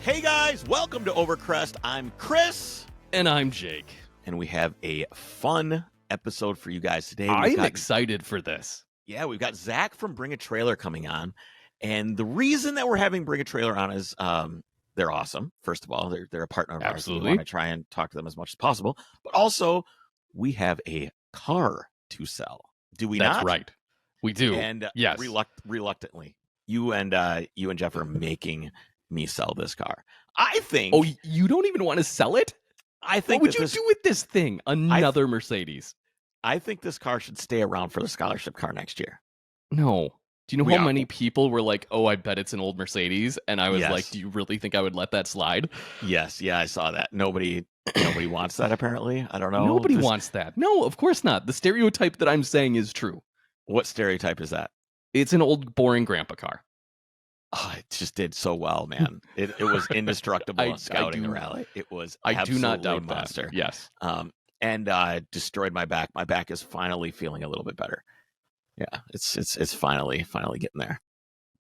Hey guys, welcome to Overcrest. I'm Chris. And I'm Jake. And we have a fun episode for you guys today. I'm excited for this. Yeah, we've got Zach from Bring a Trailer coming on. And the reason that we're having Bring a Trailer on is they're awesome. First of all, they're a partner of ours. Absolutely. We want to try and talk to them as much as possible. But also, we have a car to sell. Do we not? That's right. We do. And yes. Reluctantly, you and Jeff are making me sell this car. I think. Oh, you don't even want to sell it? I think. What would you do with this thing? Another Mercedes. I think this car should stay around for the scholarship car next year. No. Do you know how many people were like, "Oh, I bet it's an old Mercedes," and I was like, "Do you really think I would let that slide?" Yes. Yeah, I saw that. Nobody wants that. Apparently, I don't know. Nobody wants that. No, of course not. The stereotype that I'm saying is true. What stereotype is that? It's an old, boring grandpa car. Oh, it just did so well, man. It was indestructible on scouting the rally. It was I do not doubt monster. That. Yes. And destroyed my back. My back is finally feeling a little bit better. Yeah, it's finally getting there.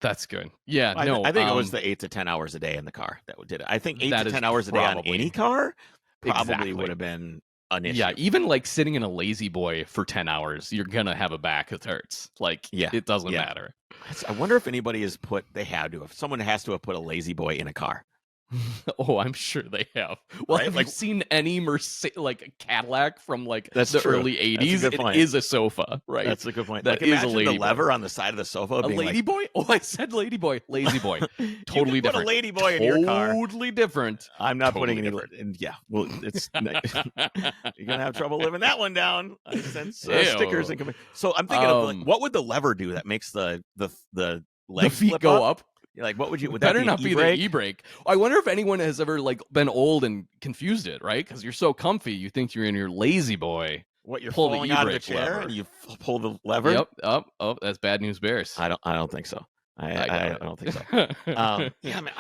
That's good. Yeah, I think it was the 8 to 10 hours a day in the car that did it. I think 8 to 10 hours a day on any car probably would have been an issue. Yeah, even like sitting in a lazy boy for 10 hours, you're gonna have a back that hurts. Like, it doesn't matter. I wonder if anybody has if someone has to have put a lazy boy in a car. Oh, I'm sure they have. Well, right? have you seen any like Cadillac from like the early 80s? It is a sofa, right? That's a good point. That like, is a lady the lever on the side of the sofa. A lady boy? Oh, I said lady boy. Lazy boy. Totally different. Put a lady boy in your car. Totally different. I'm not putting any. And well, it's you're gonna have trouble living that one down. I sense stickers and. So I'm thinking of like, what would the lever do that makes the legs feet go up? Like, what would you? Would better that not be the e-brake. I wonder if anyone has ever like been old and confused it, right? Because you're so comfy, you think you're in your lazy boy. What, you're falling out of the chair lever. And you pull the lever? Yep. Oh, that's bad news bears. I don't think so. I don't think so. Yeah, man,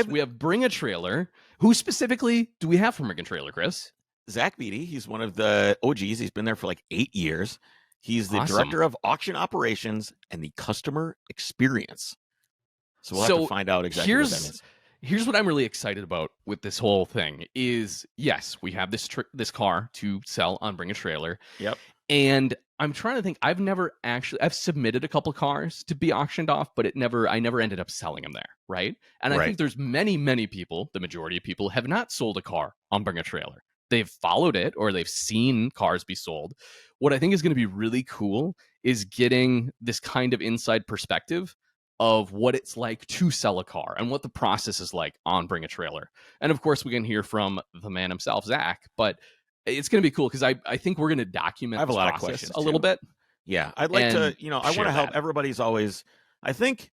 we have Bring a Trailer. Who specifically do we have from Bring a Trailer, Chris? Zach Beatty. He's one of the OGs. He's been there for like 8 years. He's the director of auction operations and the customer experience. So we'll have to find out exactly what that means. Here's what I'm really excited about with this whole thing is, yes, we have this car to sell on Bring a Trailer. Yep. And I'm trying to think, I've submitted a couple cars to be auctioned off, but I never ended up selling them there, right? And I think there's many people, the majority of people, have not sold a car on Bring a Trailer. They've followed it or they've seen cars be sold. What I think is going to be really cool is getting this kind of inside perspective of what it's like to sell a car and what the process is like on Bring a Trailer. And of course, we can hear from the man himself, Zach, but it's going to be cool because I think we're going to document I have a lot of questions a little bit. Yeah, I'd like to, I want to help. Everybody's always, I think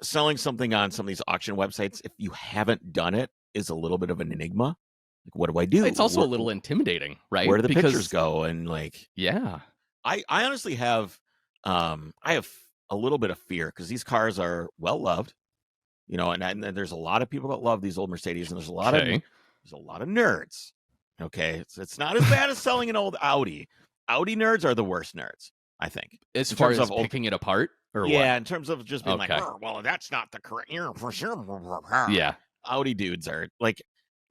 selling something on some of these auction websites, if you haven't done it, is a little bit of an enigma. Like, what do I do? It's also a little intimidating, right? Where do the pictures go? And like, yeah, I honestly have, I have a little bit of fear because these cars are well loved, and there's a lot of people that love these old Mercedes, and there's a lot of nerds. Okay, it's not as bad as selling an old Audi. Audi nerds are the worst nerds, I think. As far as picking it apart, or yeah, what? In terms of just being like, well, that's not the correct for sure. Yeah, Audi dudes are like.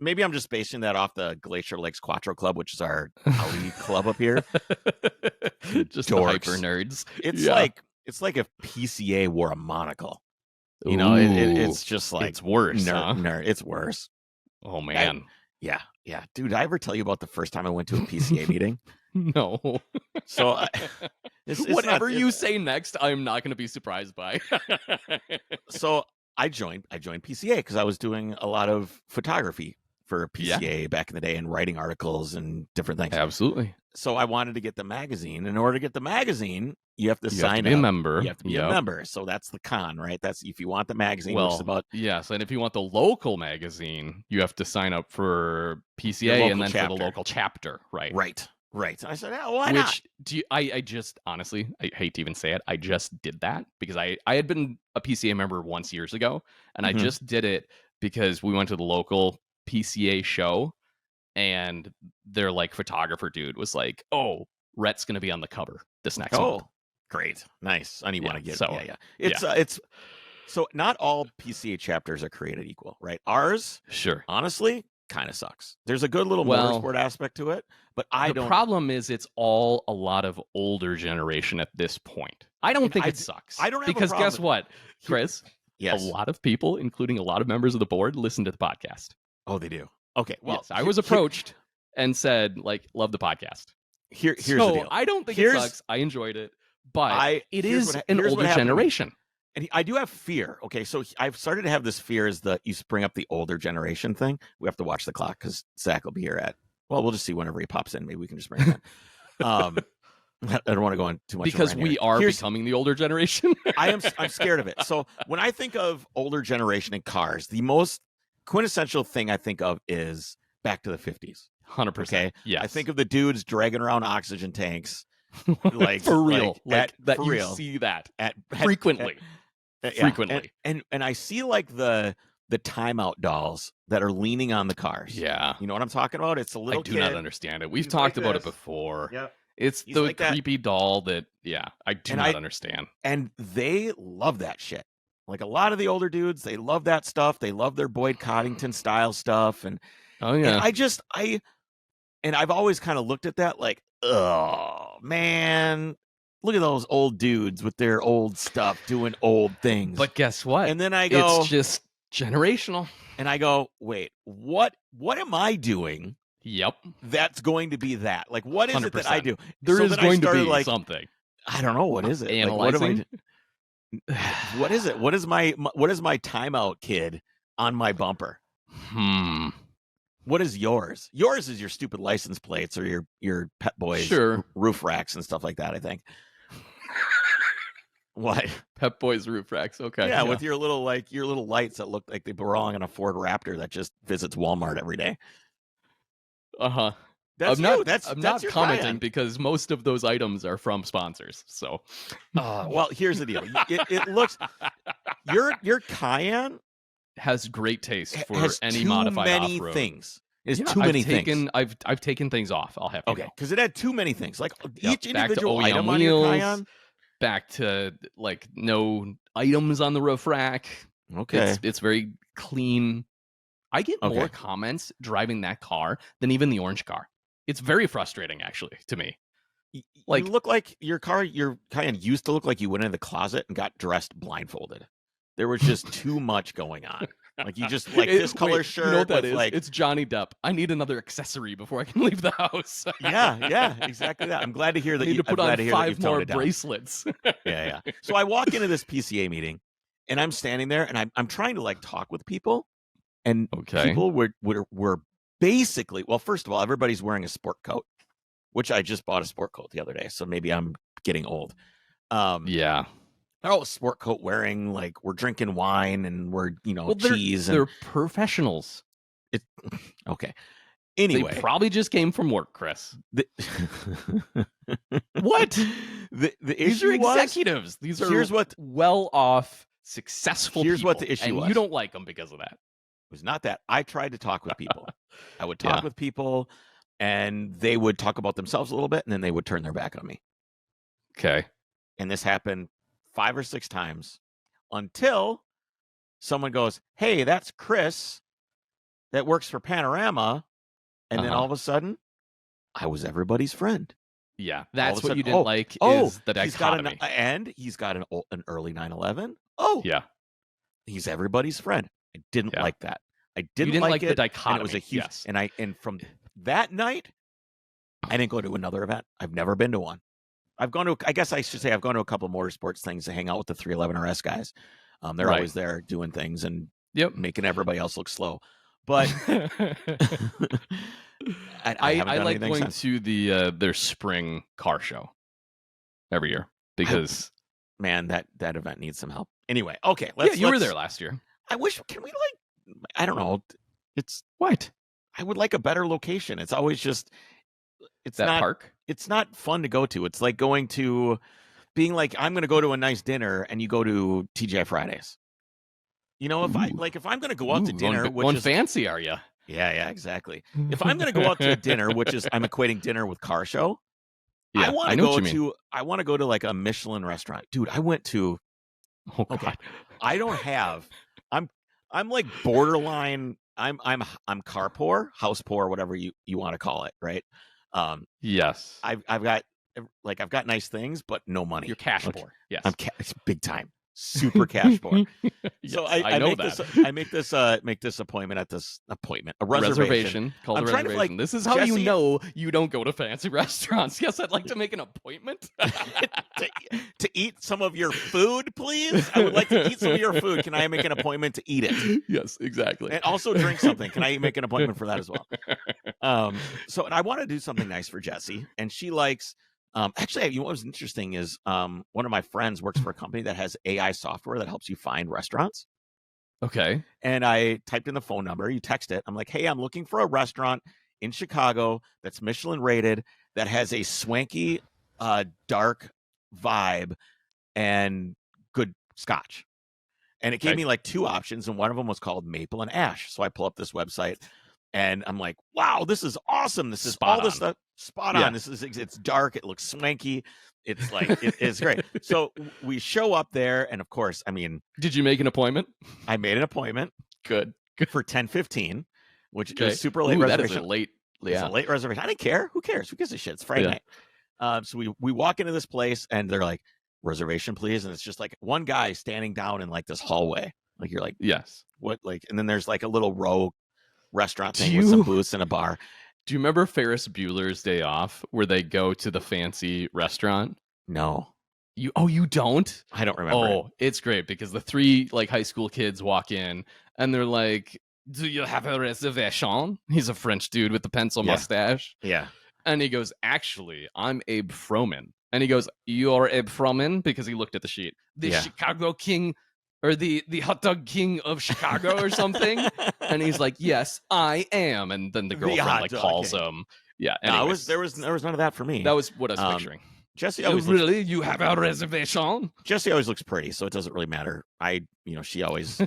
Maybe I'm just basing that off the Glacier Lakes Quattro Club, which is our Audi club up here. Just the hyper nerds. It's like if PCA wore a monocle. It's just like it's worse. Nerd. It's worse. Oh man. Yeah. Dude, did I ever tell you about the first time I went to a PCA meeting? No. So it's whatever you say next, I'm not going to be surprised by. So I joined PCA because I was doing a lot of photography for PCA back in the day and writing articles and different things. Absolutely. So I wanted to get the magazine. In order to get the magazine, you have to sign up. You have to be a member. You have to be a member. So that's the con, right? That's if you want the magazine. Yes. And if you want the local magazine, you have to sign up for PCA and then for the local chapter, right? Right. I said, why not? I just, honestly, I hate to even say it, I just did that because I had been a PCA member once years ago, and I just did it because we went to the local PCA show, and their like photographer dude was like, "Oh, Rhett's going to be on the cover this next month." Great, nice. I need want to get so. It's So not all PCA chapters are created equal, right? Ours, Sure. honestly, kind of sucks. There's a good little motorsport aspect to it, but the problem is it's all a lot of older generation at this point. I don't think it sucks. I don't have because a problem. Guess what, Chris? Yes. A lot of people, including a lot of members of the board, listen to the podcast. Oh, they do. Okay. Well, yes, I was approached and said, like, love the podcast. Here's the deal. I don't think it sucks. I enjoyed it, but it is an older generation. And I do have fear. Okay, so I've started to have this fear as you bring up the older generation thing. We have to watch the clock because Zach will be here we'll just see whenever he pops in. Maybe we can just bring him in. I don't want to go on too much. Because we are becoming the older generation. I'm scared of it. So when I think of older generation in cars, the most quintessential thing I think of is back to the 50s. 100%. Okay. Yeah. I think of the dudes dragging around oxygen tanks. Like for real. See that frequently. Frequently. And I see like the timeout dolls that are leaning on the cars. Yeah. You know what I'm talking about? It's a little kid. I do not understand it. We've talked about it before. Yep. It's the like creepy doll that, I do not understand. And they love that shit. Like a lot of the older dudes, they love that stuff. They love their Boyd Coddington style stuff. And and I've always kind of looked at that like, oh man, look at those old dudes with their old stuff doing old things. But guess what? And then I go, it's just generational. And I go, wait, what am I doing? Yep. That's going to be that. Like, what is 100%. It that I do? There is going to be something. I don't know. What is it? Analyzing. Like, what is it? What is my timeout kid on my bumper? What is yours? Yours is your stupid license plates or your Pet Boys roof racks and stuff like that, I think. What? Pet Boys roof racks. Okay. Yeah, with your little lights that look like they belong on a Ford Raptor that just visits Walmart every day. Uh-huh. I'm not commenting because most of those items are from sponsors. So, well, here's the deal. It looks your Cayenne has great taste for any modified off-road. Things. It's too many things. I've taken things off. I'll have to. Okay, because it had too many things. Like each individual item on your Cayenne. Back to like no items on the roof rack. Okay, it's very clean. I get more comments driving that car than even the orange car. It's very frustrating, actually, to me. Like, you look like your Cayenne used to look like you went in the closet and got dressed blindfolded. There was just too much going on. Like you just this color shirt. You know what that is? It's Johnny Depp. I need another accessory before I can leave the house. yeah, exactly that. I'm glad to hear that. I need to put on 5 more bracelets. Yeah. So I walk into this PCA meeting, and I'm standing there, and I'm trying to like talk with people, and people were basically, well, first of all, everybody's wearing a sport coat, which I just bought a sport coat the other day, so maybe I'm getting old. Yeah. They're all sport coat wearing, like we're drinking wine and we're, cheese. They're professionals. Okay. Anyway. They probably just came from work, Chris. What? These are executives. These are well-off, successful people. What the issue was. And you don't like them because of that. It was not that. I tried to talk with people. I would talk with people, and they would talk about themselves a little bit, and then they would turn their back on me. Okay. And this happened 5 or 6 times until someone goes, hey, that's Chris that works for Panorama. And then all of a sudden, I was everybody's friend. Yeah, that's what you didn't like is the dichotomy. He's got an early 911. Oh, yeah. He's everybody's friend. I didn't like that. I didn't like it. The dichotomy. And it was a huge, and from that night, I didn't go to another event. I've never been to one. I've gone to a couple of motorsports things to hang out with the 311 RS guys. They're always there doing things and making everybody else look slow. But I like going to their spring car show every year because man, that event needs some help. Anyway, okay, you were there last year. I wish. Can we I don't know. It's what I would like a better location. It's always just. It's that not park. It's not fun to go to. It's like being like, I'm going to go to a nice dinner and you go to TGI Fridays. If I'm going to go out to dinner, one fancy, are you? Yeah, exactly. If I'm going to go out to dinner, which is I'm equating dinner with car show. Yeah, I want to go to like a Michelin restaurant, dude. I went to Oh God. Okay. I don't have. I'm like borderline. I'm car poor, house poor, whatever you want to call it, right? Yes. I've got nice things, but no money. You're cash poor. Yes. It's big time, super cash poor. Yes, So I know make that. this appointment at this a reservation. Called I'm a trying to, reservation. like, This is how Jesse, you know you don't go to fancy restaurants. Yes, I'd like to make an appointment to eat some of your food, please. I would like to eat some of your food. Can I make an appointment to eat it? Yes, exactly. And also drink something. Can I make an appointment for that as well? So and I want to do something nice for Jessie, and she likes. Actually, you know what was interesting is one of my friends works for a company that has AI software that helps you find restaurants. Okay. And I typed in the phone number. You text it. I'm like, hey, I'm looking for a restaurant in Chicago that's Michelin rated, that has a swanky, dark vibe and good scotch. And it gave me like 2 options, and one of them was called Maple and Ash. So I pull up this website, and I'm like, wow, this is awesome. This is all this stuff. Spot on. It's dark. It looks swanky. It's like, it's great. So we show up there, and of course, I mean, did you make an appointment? I made an appointment. Good. For 10:15, which is super late reservation. That is a late. Yeah. It's a late reservation. I didn't care. Who cares? Who gives a shit? It's Friday night. So we walk into this place, and they're like, reservation, please. And it's just like one guy standing down in like this hallway. Like, you're like, yes. What? Like, and then there's like a little row restaurant thing with some booths and a bar. Do you remember Ferris Bueller's Day Off, where they go to the fancy restaurant? No. You don't? I don't remember. It's great because the 3 like high school kids walk in, and they're like, do you have a reservation? He's a French dude with the pencil mustache. Yeah. And he goes, actually, I'm Abe Froman. And he goes, you're Abe Froman? Because he looked at the sheet. The Chicago King, or the hot dog king of Chicago or something. And he's like, yes, I am. And then the girlfriend calls him. Yeah. Anyways, there was none of that for me. That was what I was picturing. Jessie always you have a reservation? Jessie always looks pretty, so it doesn't really matter. She always,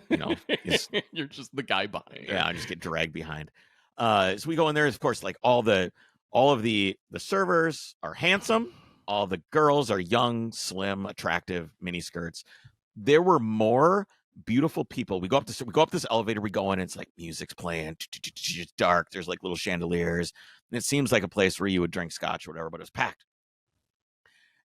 you're just the guy behind her. Yeah, I just get dragged behind. So we go in there. Of course, like all of the servers are handsome. All the girls are young, slim, attractive, mini skirts. There were more beautiful people. We go up this elevator. We go in. And it's like music's playing. It's dark. There's like little chandeliers. And it seems like a place where you would drink scotch or whatever, but it was packed.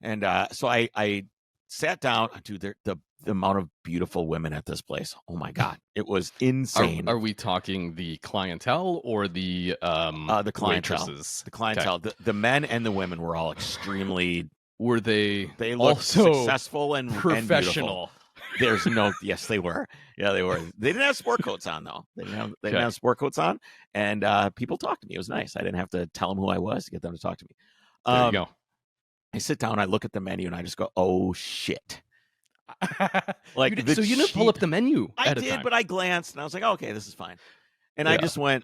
And so I sat down. Dude, the amount of beautiful women at this place. Oh my God, it was insane. Are we talking the clientele or the clientele? Waitresses? The clientele. Okay. The men and the women were all extremely. Were they? They looked also successful and professional. And There's no. Yes, they were. Yeah, they were. They didn't have sport coats on though. They didn't have sport coats on, and people talked to me. It was nice. I didn't have to tell them who I was to get them to talk to me. There you go. I sit down, I look at the menu, and I just go, "Oh shit!" Like, so you didn't pull up the menu. I did, but I glanced, and I was like, oh, "Okay, this is fine." And I just went,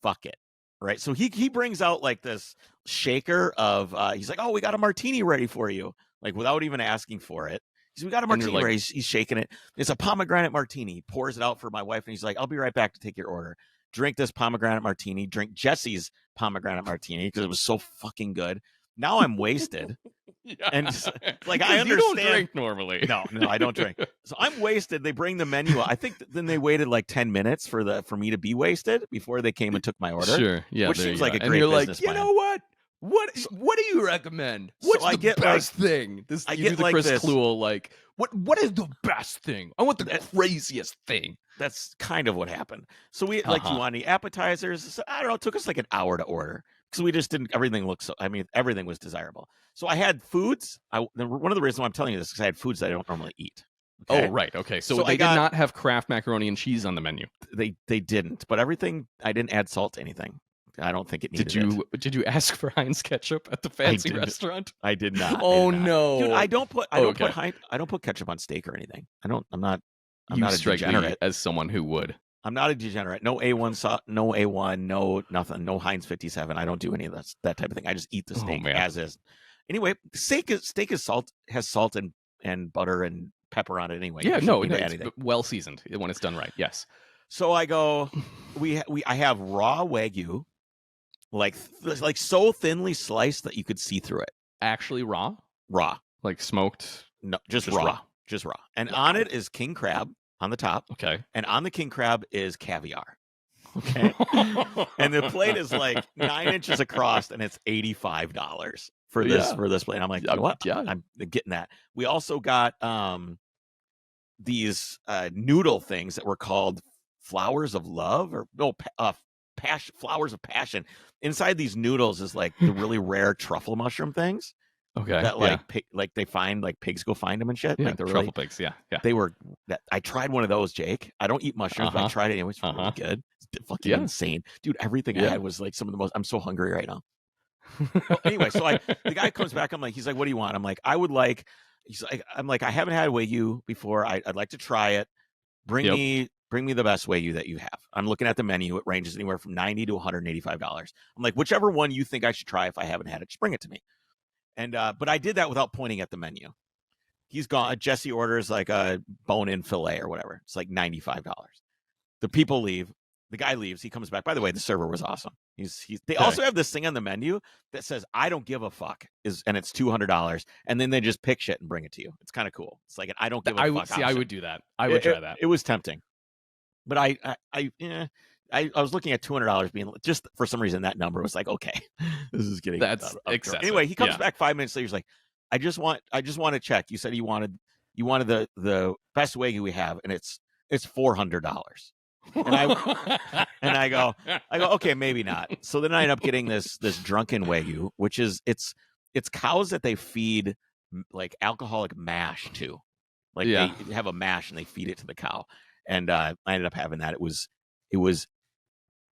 "Fuck it!" Right? So he brings out like this shaker of. He's like, "Oh, we got a martini ready for you," like without even asking for it. He's, "We got a martini ready." He's shaking it. It's a pomegranate martini. He pours it out for my wife, and he's like, "I'll be right back to take your order." Drink this pomegranate martini. Drink Jessie's pomegranate martini because it was so fucking good. Now I'm wasted. And like, I understand. You don't drink normally. No, I don't drink. So I'm wasted. They bring the menu. I think then they waited like 10 minutes for me to be wasted before they came and took my order. Sure. Yeah. Which seems like a great and you're business like, you know what? What do you recommend? What's the best thing? I get the like Chris this. Cluel, like, what is the best thing? I want the craziest thing. That's kind of what happened. So we like, you want any appetizers? So, I don't know. It took us like an hour to order because we just didn't. Everything looked so. I mean, everything was desirable. So I had foods. One of the reasons why I'm telling you this is because I had foods that I don't normally eat. Okay? Oh, right. Okay. So they did not have Kraft macaroni and cheese on the menu. They didn't. But everything, I didn't add salt to anything. I don't think it needed Did you ask for Heinz ketchup at the fancy restaurant? I did not. Oh no, dude! I don't put ketchup on steak or anything. I'm not a degenerate. As someone who would. I'm not a degenerate. No A1 sauce, no A1, no nothing, no Heinz 57. I don't do any of that type of thing. I just eat the steak as is. Anyway, steak is salt, has salt and butter and pepper on it anyway. Yeah, no, it's well seasoned when it's done right. Yes. So I go, I have raw Wagyu, like so thinly sliced that you could see through it. Actually raw? Raw. Like smoked? No, just raw. Just raw. And on it is king crab on the top. Okay. And on the king crab is caviar. Okay. And the plate is like 9 inches across, and it's $85 for this plate. And I'm like, you know what? Yeah. I'm getting that. We also got these noodle things that were called flowers of love, or no, flowers of passion. Inside these noodles is like the really rare truffle mushroom things. Okay. That like they find, like pigs go find them and shit. Yeah, like truffle really, pigs. Yeah. They were that. I tried one of those, Jake. I don't eat mushrooms, but I tried it. It was really good. It's fucking insane, dude. Everything I had was like some of the most. I'm so hungry right now. Well, anyway, so the guy comes back. He's like, what do you want? I'm like, I'm like, I haven't had Wagyu before. I'd like to try it. Bring me the best Wagyu that you have. I'm looking at the menu. It ranges anywhere from $90 to $185. I'm like, whichever one you think I should try if I haven't had it, just bring it to me. And but I did that without pointing at the menu. He's gone. Jesse orders like a bone-in fillet or whatever. It's like $95. The people leave. The guy leaves. He comes back. By the way, the server was awesome. They also have this thing on the menu that says "I don't give a fuck," and it's $200, and then they just pick shit and bring it to you. It's kind of cool. It's like an "I don't give a fuck" option. I would do that. I would try that. It was tempting, but I was looking at $200 being just for some reason that number was like, okay, this is getting excessive. Anyway, he comes back 5 minutes later. He's like, I just want to check. You said you wanted the best Wagyu we have, and it's $400. And I go, okay, maybe not. So then I end up getting this drunken Wagyu, which is it's cows that they feed like alcoholic mash to. Like they have a mash and they feed it to the cow. And I ended up having that. It was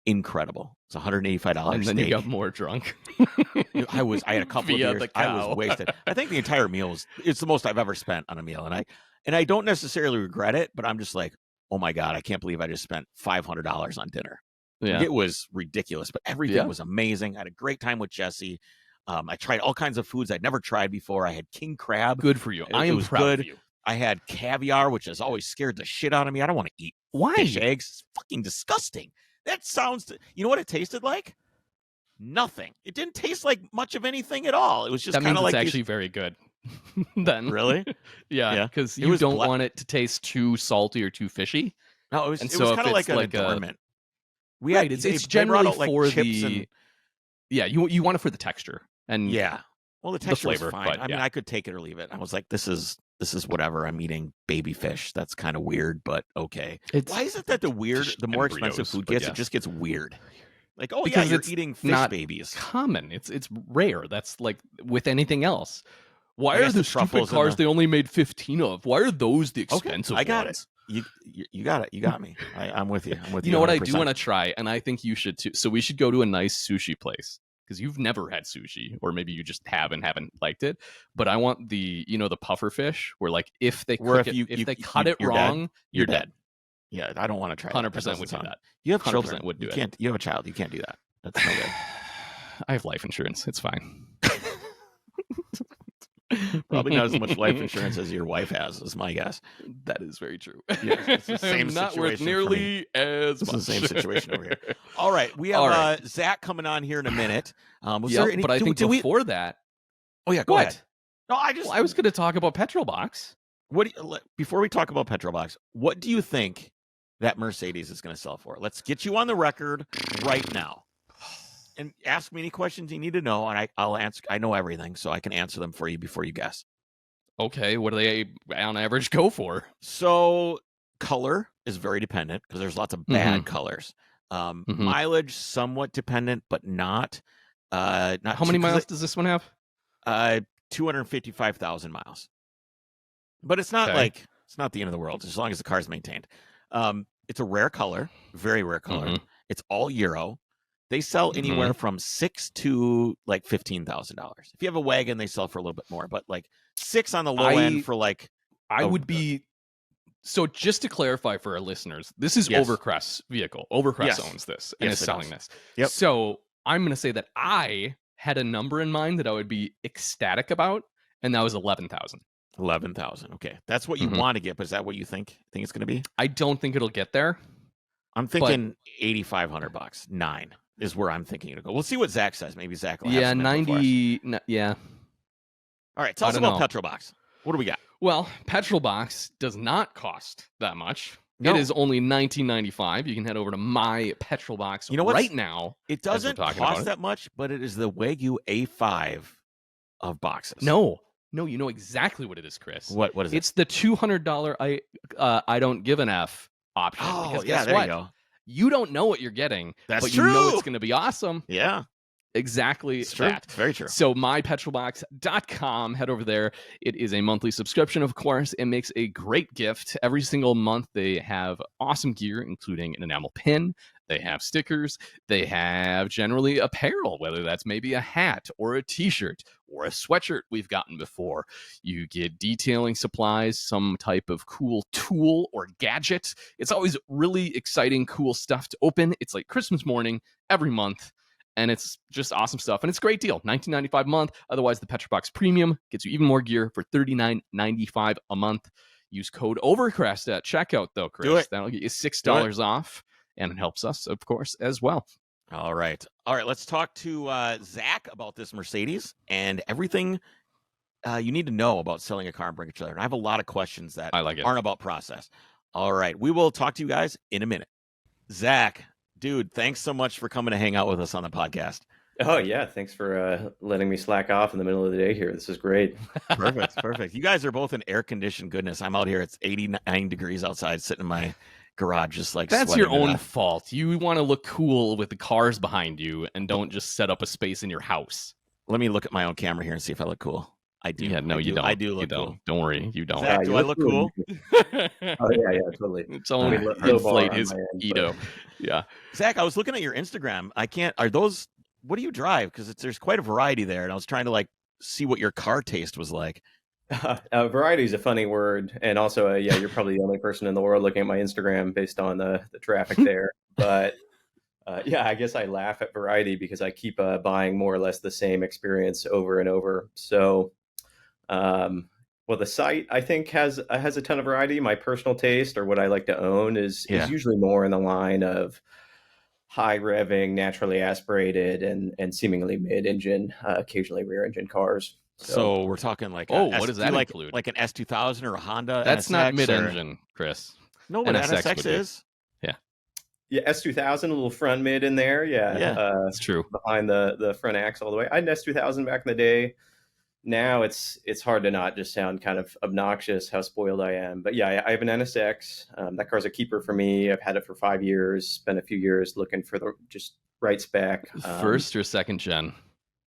incredible. It's $185. And then steak. You got more drunk. I had a couple of beers. I was wasted. I think the entire meal it's the most I've ever spent on a meal. And I don't necessarily regret it, but I'm just like, oh my God, I can't believe I just spent $500 on dinner. Yeah. It was ridiculous, but everything was amazing. I had a great time with Jesse. I tried all kinds of foods I'd never tried before. I had king crab. Good for you. I am proud of you. I had caviar, which has always scared the shit out of me. I don't want to eat fish eggs. It's fucking disgusting. That sounds, you know what it tasted like? Nothing. It didn't taste like much of anything at all. It was just kind of like actually very good. Then really, yeah, because you don't want it to taste too salty or too fishy. No, it was kind of like an adornment. It's generally for the you want it for the texture and well, the texture flavor, was fine. I mean, I could take it or leave it. I was like, this is whatever. I'm eating baby fish. That's kind of weird, but okay. Why is it that the more expensive food gets, it just gets weird? Like, oh because you're eating fish babies. Common. It's rare. That's like with anything else. Why are the stupid cars they only made 15 of? Why are those the expensive ones? I got it. You got it. You got me. I'm with you. You know 100%. What I do want to try, and I think you should too. So we should go to a nice sushi place because you've never had sushi, or maybe you just haven't liked it. But I want the puffer fish, where like if they cut it wrong, you're dead. Yeah, I don't want to try. 100% would do that. You have 100% children. Would do you it. Can't. You have a child. You can't do that. That's no good. I have life insurance. It's fine. Probably not as much life insurance as your wife has, is my guess. That is very true. Yeah, it's the same not situation worth nearly as much. It's the same situation over here. All right, we have Zach coming on here in a minute. But I think before that. Oh yeah, go ahead. No, I was going to talk about Petrolbox. Before we talk about Petrolbox, what do you think that Mercedes is going to sell for? Let's get you on the record right now. And ask me any questions you need to know, and I'll answer. I know everything, so I can answer them for you before you guess. Okay, what do they on average go for? So color is very dependent because there's lots of bad colors. Mileage somewhat dependent, but not. How many miles does this one have? 255,000 miles. But it's not like it's not the end of the world as long as the car's maintained. It's a rare color, very rare color. It's all Euro. They sell anywhere from $6,000 to like $15,000. If you have a wagon, they sell for a little bit more, but like $6,000 on the low end for like. I would be. So just to clarify for our listeners, this is Overcrest's vehicle. Overcrest owns this and is selling this. Yep. So I'm going to say that I had a number in mind that I would be ecstatic about, and that was 11,000. 11,000. Okay, that's what you want to get, but is that what you think it's going to be? I don't think it'll get there. I'm thinking $8,500. 9 is where I'm thinking it'll go. We'll see what Zach says. Maybe Zach will have some 90. Yeah. All right, tell us about Petrolbox. What do we got? Well, Petrol Box does not cost that much. No. It is only $19.95. You can head over to My Petrol Box right now. It doesn't cost that much, but it is the Wagyu A5 of boxes. No, you know exactly what it is, Chris. What is it? It's the $200 I don't give an F option. Oh, because yeah, guess there what? you go. You don't know what you're getting, but true. You know it's going to be awesome. Yeah. Exactly it's true. that. It's very true. So mypetrolbox.com, head over there. It is a monthly subscription, of course. It makes a great gift. Every single month they have awesome gear, including an enamel pin. They have stickers. They have generally apparel, whether that's maybe a hat or a t-shirt or a sweatshirt we've gotten before. You get detailing supplies, some type of cool tool or gadget. It's always really exciting, cool stuff to open. It's like Christmas morning every month. And it's just awesome stuff. And it's a great deal. $19.95 a month. Otherwise, the Petrobox Premium gets you even more gear for $39.95 a month. Use code OVERCREST at checkout, though, Chris. Do it. That'll get you $6 off. And it helps us, of course, as well. All right. Let's talk to Zach about this Mercedes and everything you need to know about selling a car and bring a trailer. And I have a lot of questions that aren't about process. All right. We will talk to you guys in a minute. Zach, dude, thanks so much for coming to hang out with us on the podcast. Oh, yeah. Thanks for letting me slack off in the middle of the day here. This is great. Perfect. You guys are both in air-conditioned goodness. I'm out here. It's 89 degrees outside, sitting in my garage, just like that's your own fault. You want to look cool with the cars behind you and don't just set up a space in your house. Let me look at my own camera here and see if I look cool. I do. Yeah, no, you don't. I do look cool. Don't worry, you don't. Zach, do I look cool? Oh, yeah, totally. It's only inflate his ego. Yeah. Zach, I was looking at your Instagram. What do you drive? Because there's quite a variety there. And I was trying to see what your car taste was like. Variety is a funny word. And also, you're probably the only person in the world looking at my Instagram based on the traffic there. But I guess I laugh at variety because I keep buying more or less the same experience over and over. So, the site I think has a ton of variety. My personal taste or what I like to own is usually more in the line of high revving, naturally aspirated, and seemingly mid-engine, occasionally rear-engine cars. So we're talking what does that include? Like an S2000 or a Honda? That's NSX not mid-engine, Chris. No, but NSX is. Yeah, S2000, a little front mid in there. Yeah, that's true. Behind the front axle all the way. I had an S2000 back in the day. Now it's hard to not just sound kind of obnoxious how spoiled I am. But yeah, I have an NSX. That car's a keeper for me. I've had it for 5 years. Spent a few years looking for the just right spec. First or second gen?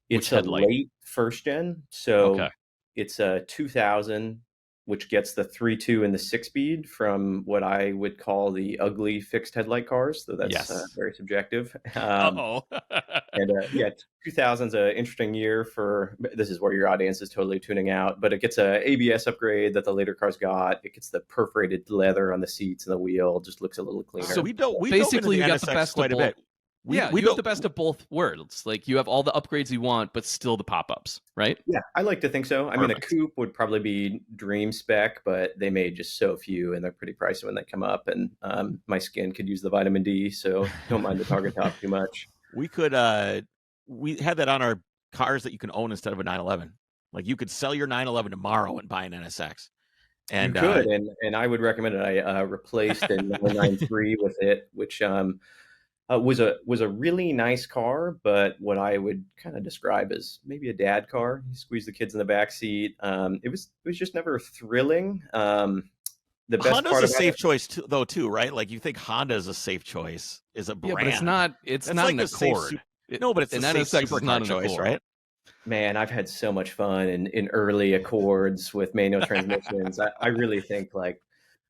It's a late first gen. So it's a 2000, which gets the 3.2 and the 6-speed from what I would call the ugly fixed headlight cars. So that's very subjective. And 2000 is an interesting year this is where your audience is totally tuning out, but it gets a ABS upgrade that the later cars got. It gets the perforated leather on the seats and the wheel. Just looks a little cleaner. So we basically you got the best quite of a bit. We have the best of both worlds. Like you have all the upgrades you want, but still the pop-ups, right? Yeah, I like to think so. I mean, a coupe would probably be dream spec, but they made just so few, and they're pretty pricey when they come up. And my skin could use the vitamin D, so don't mind the target top too much. We could, we had that on our cars that you can own instead of a 911. Like you could sell your 911 tomorrow and buy an NSX. And you could, and I would recommend it. I replaced a 993 with it, which was a really nice car, but what I would kind of describe as maybe a dad car. You squeeze the kids in the back seat. It was just never thrilling. The best Honda's part a safe choice too, right? Like you think Honda is a safe choice is a brand. Yeah, but it's not. It's not like an Accord. No, but it's a safe supercar choice, right? Man, I've had so much fun in early Accords with manual transmissions. I really think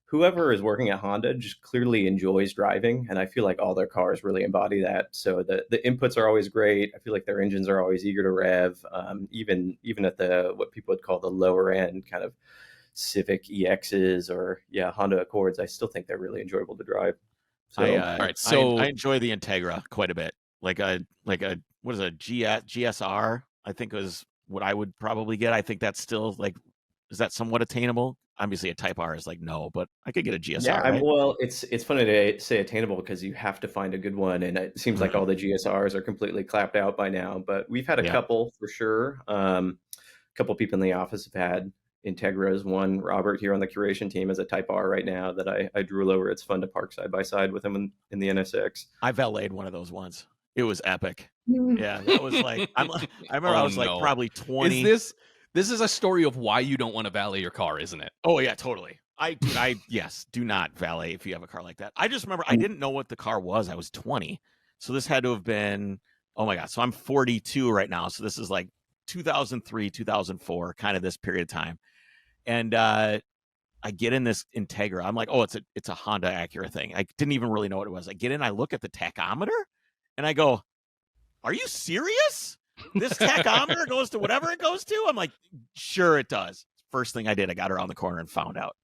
whoever is working at Honda just clearly enjoys driving, and I feel like all their cars really embody that. So the inputs are always great. I feel like their engines are always eager to rev, even at the what people would call the lower end kind of Civic EXs or Honda Accords. I still think they're really enjoyable to drive. So all right, so I enjoy the Integra quite a bit. Like a what is a GSR? I think was what I would probably get. I think that's still is that somewhat attainable? Obviously, a Type R is no, but I could get a GSR. Yeah, right? Well, it's funny to say attainable because you have to find a good one, and it seems like all the GSRs are completely clapped out by now. But we've had a couple for sure. A couple people in the office have had Integras. One, Robert here on the curation team, has a Type R right now that I drool over. It's fun to park side by side with him in the NSX. I valeted one of those once. It was epic. Yeah, that was like I remember I was like probably 20. This is a story of why you don't want to valet your car, isn't it? Oh yeah, totally. Yes, do not valet if you have a car like that. I just remember I didn't know what the car was. I was 20. So this had to have been, oh my God. So I'm 42 right now. So this is like 2003, 2004, kind of this period of time. And I get in this Integra. I'm like, oh, it's a Honda Acura thing. I didn't even really know what it was. I get in, I look at the tachometer, and I go, are you serious? This tachometer goes to whatever it goes to? I'm like, sure it does. First thing I did, I got around the corner and found out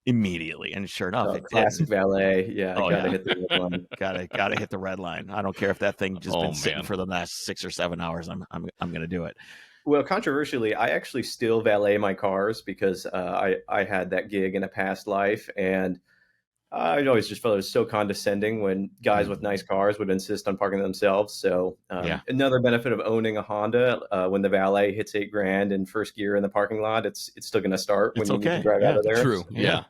immediately. And sure enough, it classic valet. Yeah, hit the red line. Gotta hit the red line. I don't care if that thing just been sitting for the last 6 or 7 hours. I'm gonna do it. Well, controversially, I actually still valet my cars because I had that gig in a past life, and I always just felt it was so condescending when guys with nice cars would insist on parking themselves. So another benefit of owning a Honda, when the valet hits $8,000 in first gear in the parking lot, it's still going to start when you need to drive out of there. True. Yeah.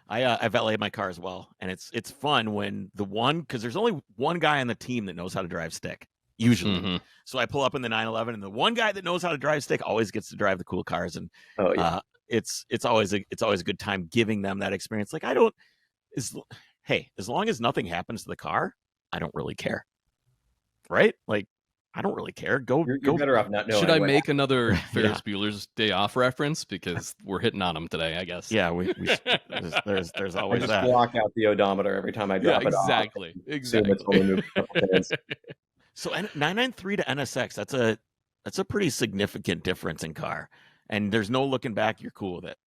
I valet my car as well, and it's fun when because there's only one guy on the team that knows how to drive stick usually. Mm-hmm. So I pull up in the 911, and the one guy that knows how to drive stick always gets to drive the cool cars, and it's always a good time giving them that experience. Like as long as nothing happens to the car, I don't really care. Right? Like, I don't really care. You're better off not knowing. Should I make another Ferris Bueller's Day Off reference? Because we're hitting on them today, I guess. Yeah, there's always I just that. Block out the odometer every time I drop it off. Exactly. So 993 to NSX, that's a pretty significant difference in car. And there's no looking back. You're cool with it.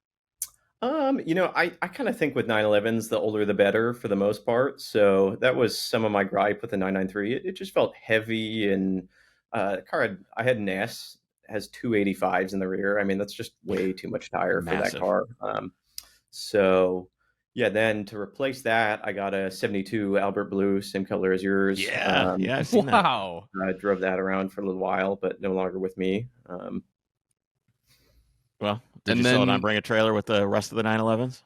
I kind of think with 911s, the older the better for the most part. So that was some of my gripe with the 993. It just felt heavy, and I had an S, has 285s in the rear. I mean, that's just way too much tire for that car. Then to replace that, I got a 72 Albert Blue, same color as yours. I've seen that. I drove that around for a little while, but no longer with me. Well, did you sell it on Bring a Trailer with the rest of the 911s?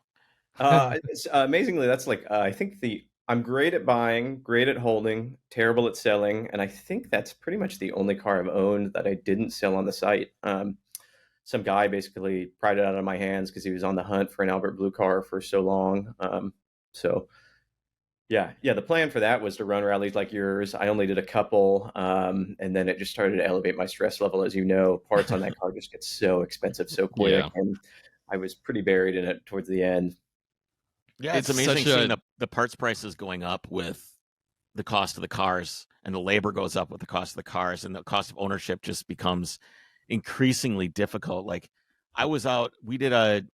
Amazingly, that's like I think I'm great at buying, great at holding, terrible at selling, and I think that's pretty much the only car I've owned that I didn't sell on the site. Some guy basically pried it out of my hands because he was on the hunt for an Albert Blue car for so long. The plan for that was to run rallies like yours. I only did a couple, and then it just started to elevate my stress level. As you know, parts on that car just get so expensive so quick, and I was pretty buried in it towards the end. Yeah, it's amazing seeing the parts prices going up with the cost of the cars, and the labor goes up with the cost of the cars, and the cost of ownership just becomes increasingly difficult. Like, I was out, we did a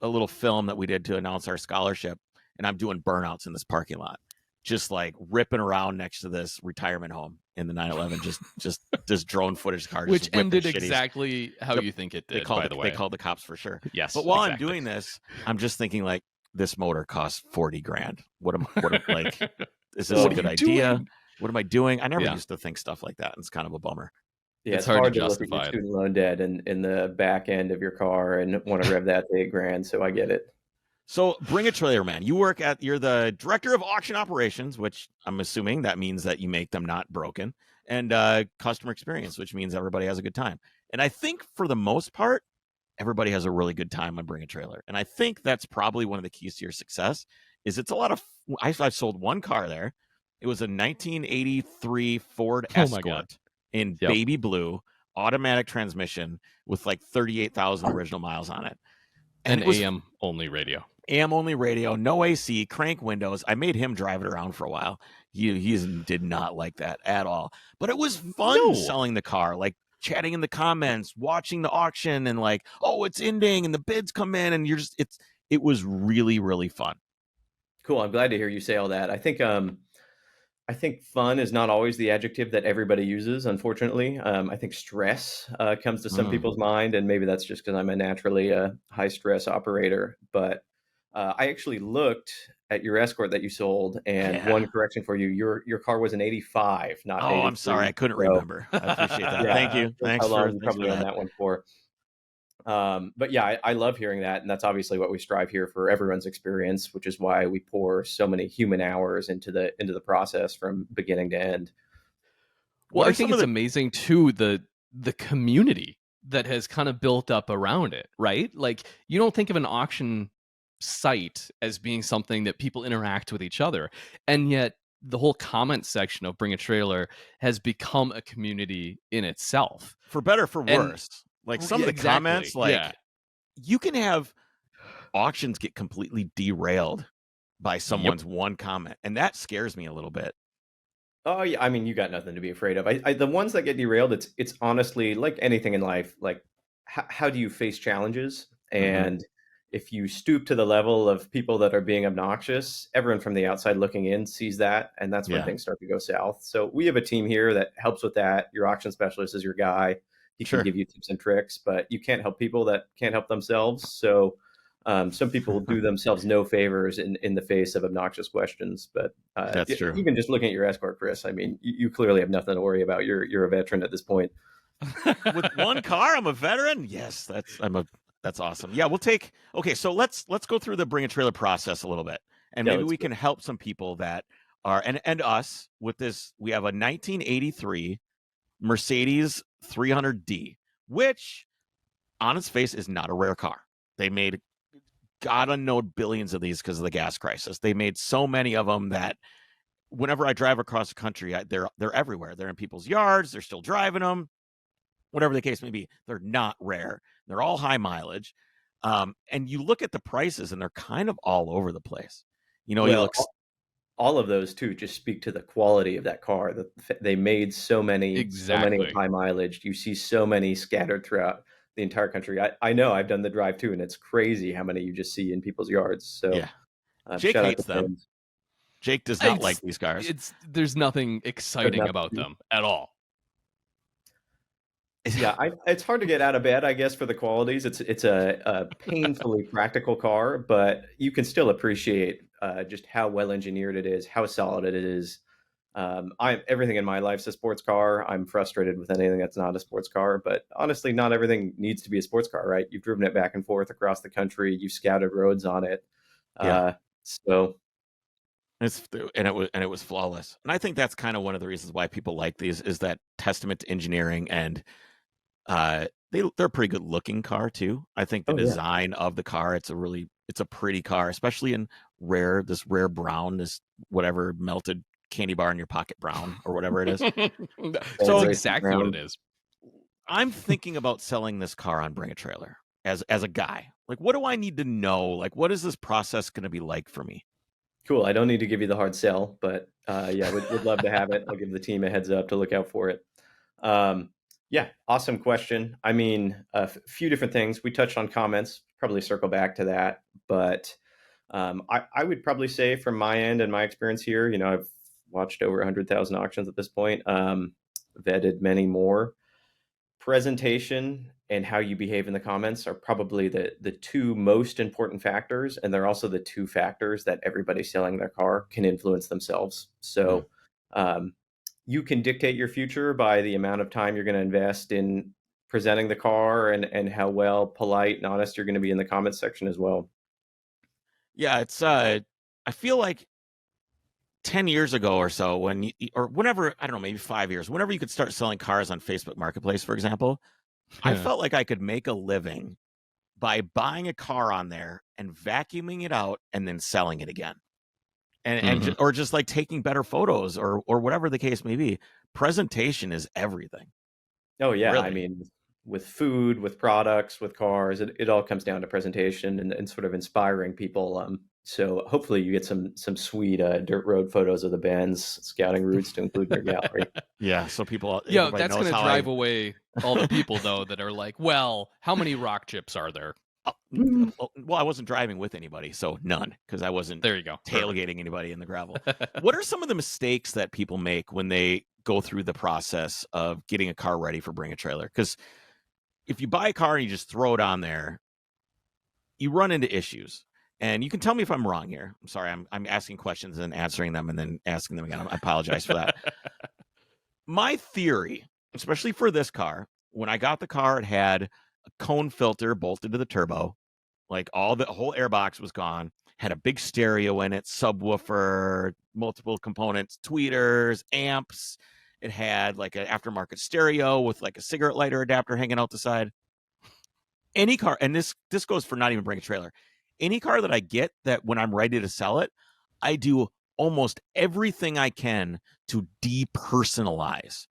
little film that we did to announce our scholarship, and I'm doing burnouts in this parking lot, just like ripping around next to this retirement home in the 911, just this drone footage car, which ended exactly how you think it did. They called the cops for sure. Yes, but while I'm doing this, I'm just thinking like, this motor costs $40,000. What am like? Is this a good idea? What am I doing? I never used to think stuff like that, and it's kind of a bummer. Yeah, it's hard to justify look at your student loan debt in the back end of your car and want to rev that to $8,000. So I get it. So Bring a Trailer, man. You're the director of auction operations, which I'm assuming that means that you make them not broken, and customer experience, which means everybody has a good time. And I think for the most part, everybody has a really good time on Bring a Trailer. And I think that's probably one of the keys to your success is it's a lot of, I've sold one car there. It was a 1983 Ford Escort in baby blue, automatic transmission with like 38,000 original miles on it. And AM only radio. AM only radio, no AC, crank windows. I made him drive it around for a while. He did not like that at all. But it was fun selling the car, like chatting in the comments, watching the auction, and like, oh, it's ending, and the bids come in, and it was really, really fun. Cool. I'm glad to hear you say all that. I think fun is not always the adjective that everybody uses, unfortunately. I think stress comes to some people's mind, and maybe that's just because I'm a naturally high stress operator. But I actually looked at your Escort that you sold, and one correction for you: your car was an 85, not. Oh, I'm sorry, I couldn't remember. I appreciate that. Thank you. Thanks how long you probably on that one for. But yeah, I love hearing that, and that's obviously what we strive here for everyone's experience, which is why we pour so many human hours into the process from beginning to end. Well, I think it's amazing too, the community that has kind of built up around it, right? Like, you don't think of an auction site as being something that people interact with each other, and yet the whole comment section of Bring a Trailer has become a community in itself, for better, for worse. Like some of the comments, like you can have auctions get completely derailed by someone's one comment, and that scares me a little bit. Oh yeah, I mean, you got nothing to be afraid of. The ones that get derailed, it's honestly like anything in life. Like, how do you face challenges? And if you stoop to the level of people that are being obnoxious, everyone from the outside looking in sees that, and that's when things start to go south. So we have a team here that helps with that. Your auction specialist is your guy. He can give you tips and tricks, but you can't help people that can't help themselves. So some people do themselves no favors in the face of obnoxious questions. But that's true. Even just looking at your Escort, Chris, I mean, you clearly have nothing to worry about. You're a veteran at this point. With one car, I'm a veteran. Yes, that's awesome. Yeah, we'll take. Okay, so let's go through the Bring a Trailer process a little bit, and maybe we can help some people that are and us with this. We have a 1983 Mercedes 300D, which on its face is not a rare car. They made God unknown billions of these because of the gas crisis. They made so many of them that whenever I drive across the country, they're everywhere. They're in people's yards. They're still driving them. Whatever the case may be, they're not rare. They're all high mileage. And you look at the prices, and they're kind of all over the place. You know, all of those too just speak to the quality of that car. That they made so many high mileage. You see so many scattered throughout the entire country. I know I've done the drive too, and it's crazy how many you just see in people's yards. So yeah, Jake hates them. Jake does not like these cars. There's nothing exciting about them at all. Yeah, it's hard to get out of bed, I guess, for the qualities. It's a painfully practical car, but you can still appreciate just how well engineered it is, how solid it is. Everything in my life's a sports car. I'm frustrated with anything that's not a sports car, but honestly, not everything needs to be a sports car, right? You've driven it back and forth across the country. You've scouted roads on it, so. It was flawless, and I think that's kind of one of the reasons why people like these is that testament to engineering, and they're a pretty good looking car too. I think the design of the car, it's a pretty car, especially in this rare brown, this whatever melted candy bar in your pocket brown or whatever it is. So exactly what it is. I'm thinking about selling this car on Bring a Trailer as a guy. Like, what do I need to know? Like, what is this process going to be like for me? Cool. I don't need to give you the hard sell, but we'd love to have it. I'll give the team a heads up to look out for it. Yeah, awesome question. I mean, a few different things. We touched on comments, probably circle back to that. But I would probably say from my end and my experience here, you know, I've watched over 100,000 auctions at this point, vetted many more. Presentation and how you behave in the comments are probably the two most important factors. And they're also the two factors that everybody selling their car can influence themselves. So you can dictate your future by the amount of time you're going to invest in presenting the car and how well, polite, and honest you're going to be in the comments section as well. Yeah, it's I feel like 10 years ago or so, or whenever, I don't know, maybe 5 years, whenever you could start selling cars on Facebook Marketplace, for example, I felt like I could make a living by buying a car on there and vacuuming it out and then selling it again. Or just like taking better photos or whatever the case may be. Presentation is everything. Oh yeah, really. I mean, with food, with products, with cars, it all comes down to presentation and sort of inspiring people. So hopefully you get some sweet dirt road photos of the Benz scouting routes to include in your gallery. Yeah, so people. Yeah, that's going to drive away all the people though that are like, well, how many rock chips are there? Well, I wasn't driving with anybody, so none, because I wasn't tailgating anybody in the gravel. What are some of the mistakes that people make when they go through the process of getting a car ready for Bring a Trailer? Because if you buy a car and you just throw it on there, you run into issues. And you can tell me if I'm wrong here. I'm sorry, I'm asking questions and answering them and then asking them again. I apologize for that. My theory, especially for this car, when I got the car, it had a cone filter bolted to the turbo. Like the whole airbox was gone. Had a big stereo in it, subwoofer, multiple components, tweeters, amps. It had like an aftermarket stereo with like a cigarette lighter adapter hanging out the side. Any car, and this goes for not even bring a trailer. Any car that I get, that when I'm ready to sell it, I do almost everything I can to depersonalize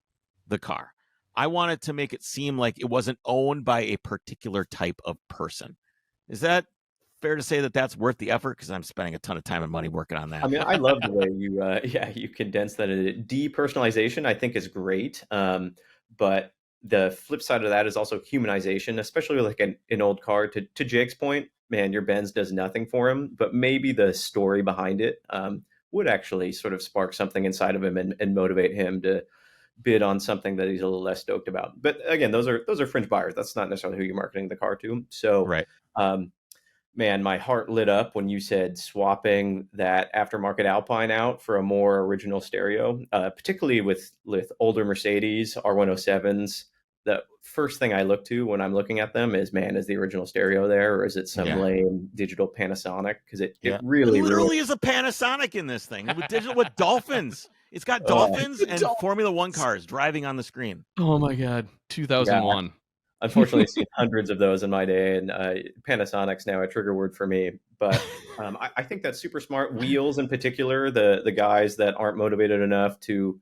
the car. I wanted to make it seem like it wasn't owned by a particular type of person. Is that fair to say that that's worth the effort? Because I'm spending a ton of time and money working on that. I mean, I love the way you condense that. Depersonalization, I think, is great. But the flip side of that is also humanization, especially like an old car. To Jake's point, man, your Benz does nothing for him, but maybe the story behind it would actually sort of spark something inside of him and motivate him to bid on something that he's a little less stoked about. But again, those are fringe buyers. That's not necessarily who you're marketing the car to. So, right. Man, my heart lit up when you said swapping that aftermarket Alpine out for a more original stereo, particularly with older Mercedes R107s. The first thing I look to when I'm looking at them is, man, is the original stereo there, or is it some lame digital Panasonic? Because it really is a Panasonic in this thing with dolphins. It's got dolphins and Formula One cars driving on the screen. Oh my God, 2001. Yeah. Unfortunately, I've seen hundreds of those in my day, and Panasonic's now a trigger word for me. But I think that's super smart. Wheels in particular, the guys that aren't motivated enough to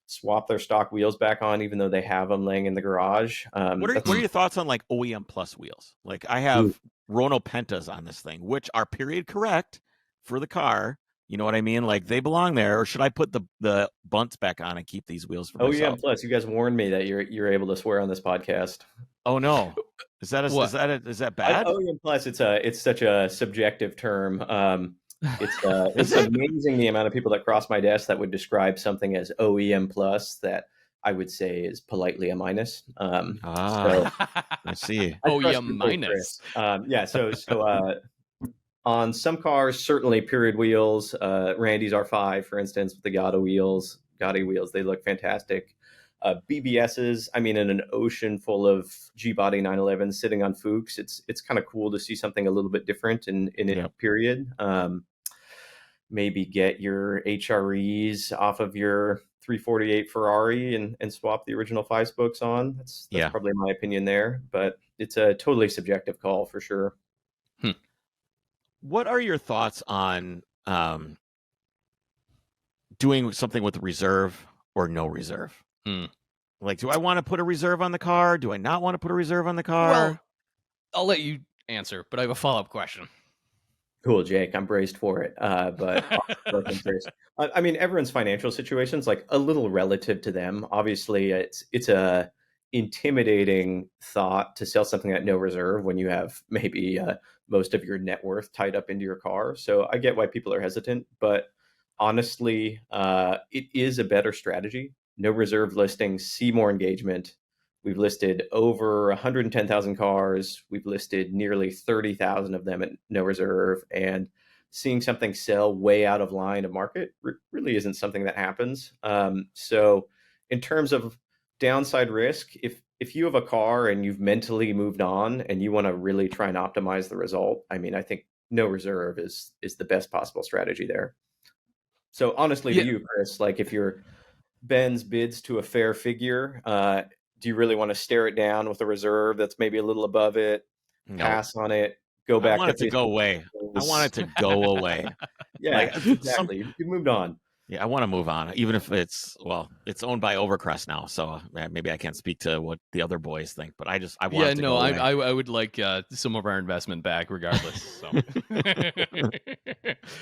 swap their stock wheels back on, even though they have them laying in the garage. What are your thoughts on like OEM Plus wheels? Like I have Rono Pentas on this thing, which are period correct for the car. You know what I mean? Like they belong there, or should I put the bunts back on and keep these wheels for myself? OEM Plus, you guys warned me that you're able to swear on this podcast. Oh no, is that bad? OEM Plus, it's such a subjective term. It's amazing the amount of people that cross my desk that would describe something as OEM Plus that I would say is politely a minus. So I see. OEM minus. So on some cars, certainly period wheels. Randy's R5, for instance, with the Gotti wheels, they look fantastic. BBSs, I mean, in an ocean full of G-body 911s sitting on Fuchs, it's kind of cool to see something a little bit different in a period. Maybe get your HREs off of your 348 Ferrari and swap the original 5-spokes on. That's probably my opinion there, but it's a totally subjective call for sure. What are your thoughts on doing something with reserve or no reserve? Like, do I want to put a reserve on the car? Do I not want to put a reserve on the car? Well, I'll let you answer, but I have a follow-up question. Cool, Jake. I'm braced for it. But I mean, everyone's financial situation's like a little relative to them. Obviously, it's a intimidating thought to sell something at no reserve when you have maybe most of your net worth tied up into your car. So I get why people are hesitant, but honestly, it is a better strategy. No reserve listings, see more engagement. We've listed over 110,000 cars. We've listed nearly 30,000 of them at no reserve, and seeing something sell way out of line of market really isn't something that happens. So in terms of downside risk, if you have a car and you've mentally moved on and you want to really try and optimize the result, I mean, I think no reserve is the best possible strategy there. So honestly, to you, Chris, like if your Benz bids to a fair figure, do you really want to stare it down with a reserve that's maybe a little above it, pass on it, go back? I want it to go away. I want it to go away. Exactly. You moved on. Yeah, I want to move on, even if it's owned by Overcrest now. So maybe I can't speak to what the other boys think, but I want it to go away. I would like some of our investment back regardless. So,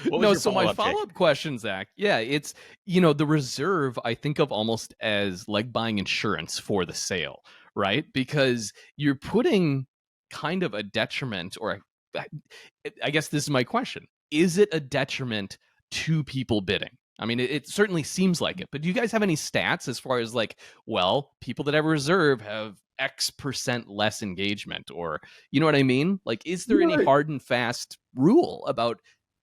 my follow-up question, Zach, it's, the reserve I think of almost as like buying insurance for the sale, right? Because you're putting kind of a detriment, or I guess this is my question. Is it a detriment to people bidding? I mean, it certainly seems like it, but do you guys have any stats as far as like, well, people that have a reserve have X% less engagement, or, you know what I mean? Like, is there any hard and fast rule about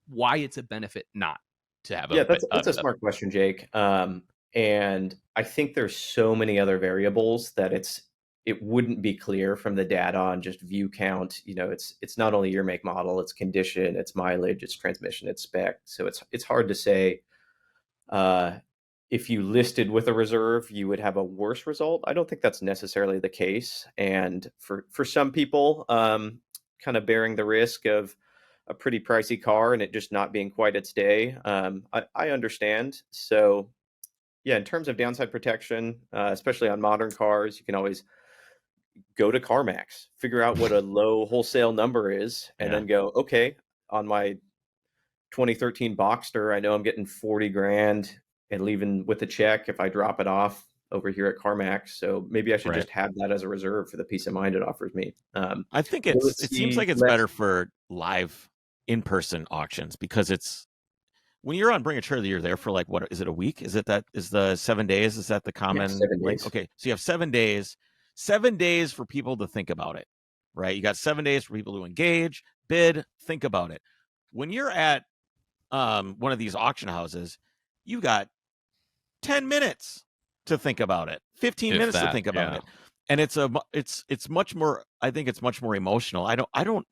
why it's a benefit not to have that's a smart question, Jake. And I think there's so many other variables that it's it wouldn't be clear from the data on just view count. It's not only your make, model, it's condition, it's mileage, it's transmission, it's spec. So it's hard to say if you listed with a reserve, you would have a worse result. I don't think that's necessarily the case. And for some people, kind of bearing the risk of a pretty pricey car and it just not being quite its day, I understand. So yeah, in terms of downside protection, especially on modern cars, you can always go to CarMax, figure out what a low wholesale number is, and then go, okay, on my 2013 Boxster, I know I'm getting 40 grand and leaving with a check if I drop it off over here at CarMax. So maybe I should just have that as a reserve for the peace of mind it offers me. I think it seems like it's better for live in-person auctions, because it's when you're on Bring a Trailer, you're there for like, what is it, a week? Is the 7 days? Is that the common? 7 days. Okay, so you have 7 days for people to think about it, right? You got 7 days for people to engage, bid, think about it. When you're at one of these auction houses, you got 10 minutes to think about it, 15 minutes to think about it, and it's much more. I think it's much more emotional. I don't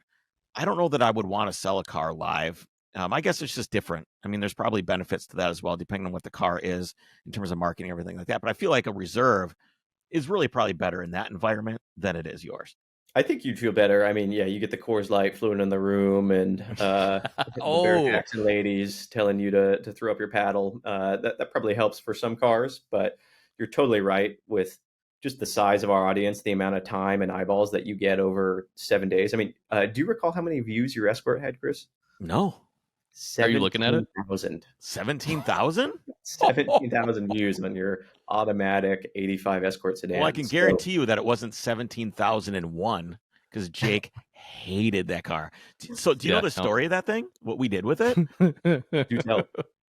know that I would want to sell a car live. I guess it's just different. I mean, there's probably benefits to that as well, depending on what the car is in terms of marketing, everything like that. But I feel like a reserve is really probably better in that environment than it is yours. I think you'd feel better. I mean, yeah, you get the Coors Light fluent in the room, and the Barrett Jackson ladies telling you to throw up your paddle. That probably helps for some cars, but you're totally right with just the size of our audience, the amount of time and eyeballs that you get over 7 days. I mean, do you recall how many views your Escort had, Chris? No. Are you looking at it? 17,000? 17,000 views on your automatic 85 Escort sedan. Well, I can guarantee you that it wasn't 17,001, because Jake hated that car. So do you know the story of that thing? What we did with it? Do tell.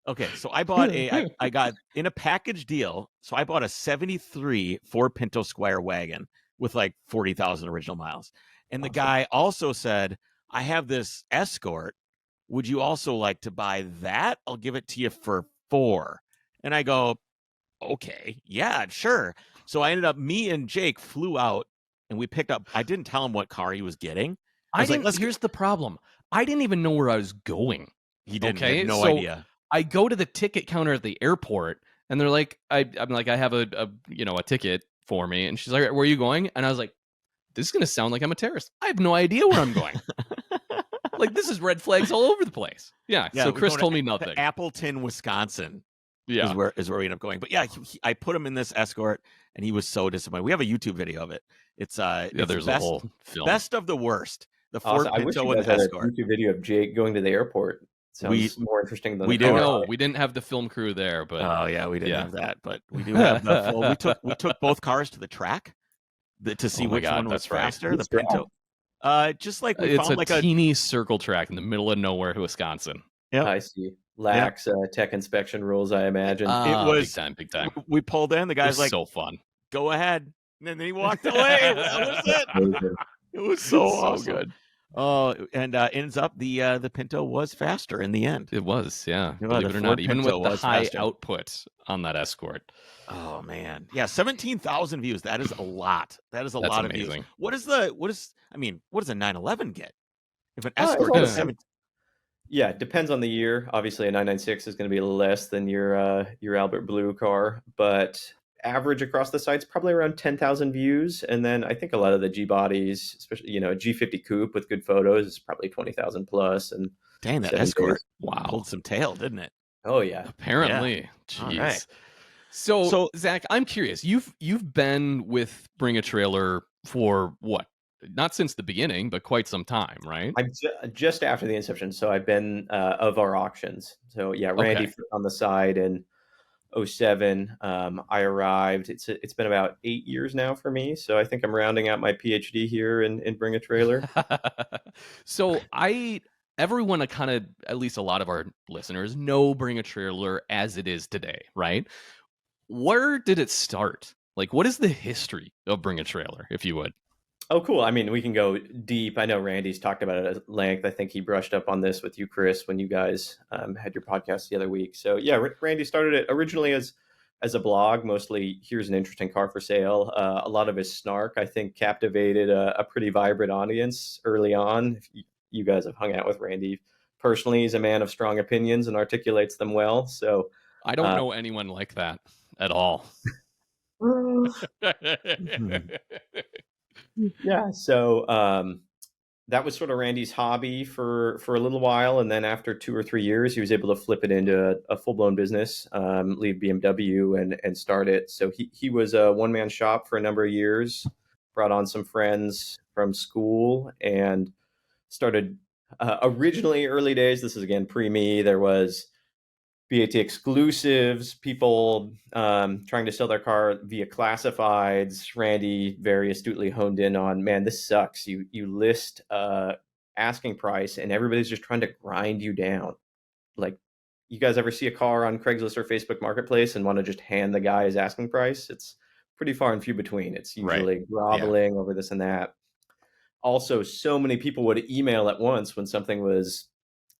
Okay, so I bought I got in a package deal. So I bought a 73 Ford Pinto Squire wagon with like 40,000 original miles. And the guy also said, I have this Escort. Would you also like to buy that? I'll give it to you for $4. And I go, okay, yeah, sure. So I ended up, me and Jake flew out and we picked up, I didn't tell him what car he was getting. Here's the problem. I didn't even know where I was going. He didn't have no idea. I go to the ticket counter at the airport and they're like, I'm like, I have a ticket for me. And she's like, where are you going? And I was like, this is going to sound like I'm a terrorist. I have no idea where I'm going. Like, this is red flags all over the place. Yeah. So Chris told me nothing. Appleton, Wisconsin. Yeah. Is where we end up going. But yeah, I put him in this Escort and he was so disappointed. We have a YouTube video of it. It's there's a whole film. Best of the worst. The Ford Pinto and the Escort. A YouTube video of Jake going to the airport. Sounds more interesting than we do. No, we didn't have the film crew there, but we didn't have that. But we do have the full. We took both cars to the track to see which one was faster. The Pinto. Just like we found like a teeny circle track in the middle of nowhere, Wisconsin. Yeah, I see. Lax tech inspection rules, I imagine. It was big time. We pulled in. The guy's like, so fun. Go ahead, and then he walked away. That was it. It was so awesome. Good. Oh, and ends up the Pinto was faster in the end. It was, yeah. Believe it or not, even with the high output on that Escort. Oh man, yeah, 17,000 views. That is a lot. That is a lot of views. What does a 911 get? If an Escort gets 17. Yeah, it depends on the year. Obviously, a 996 is going to be less than your Albert Blue car, but average across the site's probably around 10,000 views. And then I think a lot of the G bodies, especially a G50 coupe with good photos, is probably 20,000 plus. And dang, that Escort pulled some tail, didn't it? Oh yeah, apparently. Yeah. Jeez. Right. So Zach, I'm curious. You've been with Bring a Trailer for what? Not since the beginning, but quite some time, right? I'm just after the inception. So I've been of our auctions. So yeah, Randy on the side in 2007. I arrived. It's been about 8 years now for me. So I think I'm rounding out my PhD here in Bring a Trailer. So everyone kind of, at least a lot of our listeners, know Bring a Trailer as it is today, right? Where did it start? Like, what is the history of Bring a Trailer, if you would? Oh, cool. I mean, we can go deep. I know Randy's talked about it at length. I think he brushed up on this with you, Chris, when you guys had your podcast the other week. So yeah, Randy started it originally as as a blog, mostly here's an interesting car for sale. A lot of his snark, I think, captivated a pretty vibrant audience early on. If you guys have hung out with Randy personally, he's a man of strong opinions and articulates them well. So I don't know anyone like that at all. Yeah. So that was sort of Randy's hobby for a little while, and then after 2 or 3 years, he was able to flip it into a full blown business, leave BMW and start it. So he was a one man shop for a number of years. Brought on some friends from school and started. Originally, early days. This is again pre me. There was Beatty exclusives, people trying to sell their car via classifieds. Randy very astutely honed in on, man, this sucks. You list asking price and everybody's just trying to grind you down. Like, you guys ever see a car on Craigslist or Facebook Marketplace and want to just hand the guy his asking price? It's pretty far and few between. It's usually groveling over this and that. Also, so many people would email at once when something was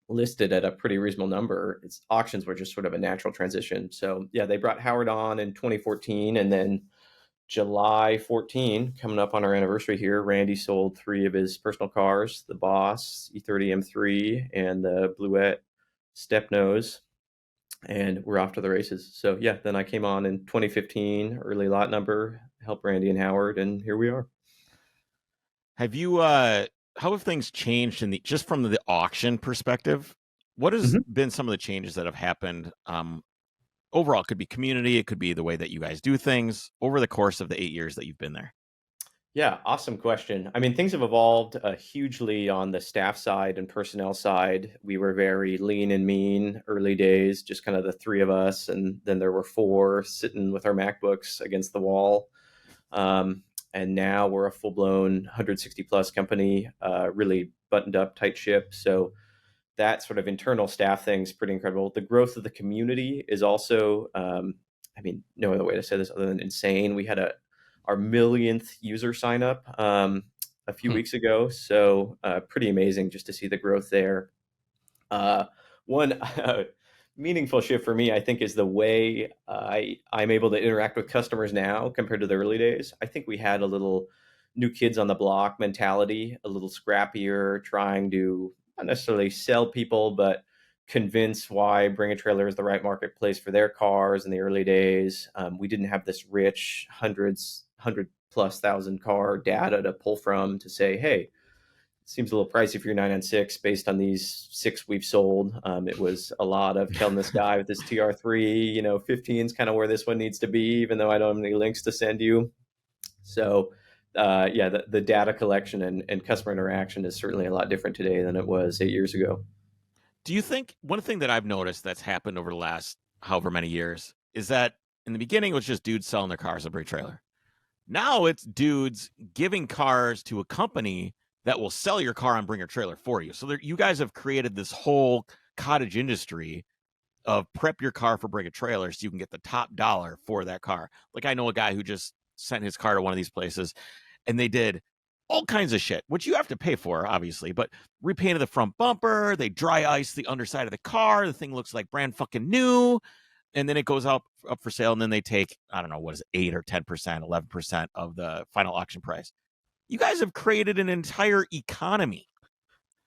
listed at a pretty reasonable number. Auctions were just sort of a natural transition. So yeah, they brought Howard on in 2014, and then July 14, coming up on our anniversary here, Randy sold 3 of his personal cars: the Boss E30 M3 and the Bluette Step Nose, and we're off to the races. So yeah, then I came on in 2015, early lot number, helped Randy and Howard, and here we are. Have you how have things changed just from the auction perspective? What has been some of the changes that have happened? Overall, it could be community, it could be the way that you guys do things over the course of the 8 years that you've been there. Yeah, awesome question. I mean, things have evolved hugely on the staff side and personnel side. We were very lean and mean early days, just kind of the 3 of us, and then there were 4 sitting with our MacBooks against the wall. And now we're a full-blown 160 plus company, really buttoned up, tight ship. So that sort of internal staff thing is pretty incredible. The growth of the community is also, I mean, no other way to say this other than insane. We had our millionth user sign up a few weeks ago. So pretty amazing just to see the growth there. One meaningful shift for me, I think, is the way I'm able to interact with customers now compared to the early days. I think we had a little new kids on the block mentality, a little scrappier, trying to not necessarily sell people, but convince why Bring a Trailer is the right marketplace for their cars in the early days. We didn't have this rich 100+ thousand car data to pull from to say, hey, seems a little pricey for your 996 based on these 6 we've sold. It was a lot of telling this guy with this TR3, 15 is kind of where this one needs to be, even though I don't have any links to send you. So the data collection and customer interaction is certainly a lot different today than it was 8 years ago. Do you think one thing that I've noticed that's happened over the last however many years is that in the beginning it was just dudes selling their cars at Bring a Trailer. Now it's dudes giving cars to a company that will sell your car on Bring a Trailer for you. So you guys have created this whole cottage industry of prep your car for Bring a Trailer so you can get the top dollar for that car. Like, I know a guy who just sent his car to one of these places and they did all kinds of shit, which you have to pay for, obviously, but repainted the front bumper, they dry ice the underside of the car, the thing looks like brand fucking new, and then it goes up for sale, and then they take, I don't know, what is it, 8 or 10%, 11% of the final auction price. You guys have created an entire economy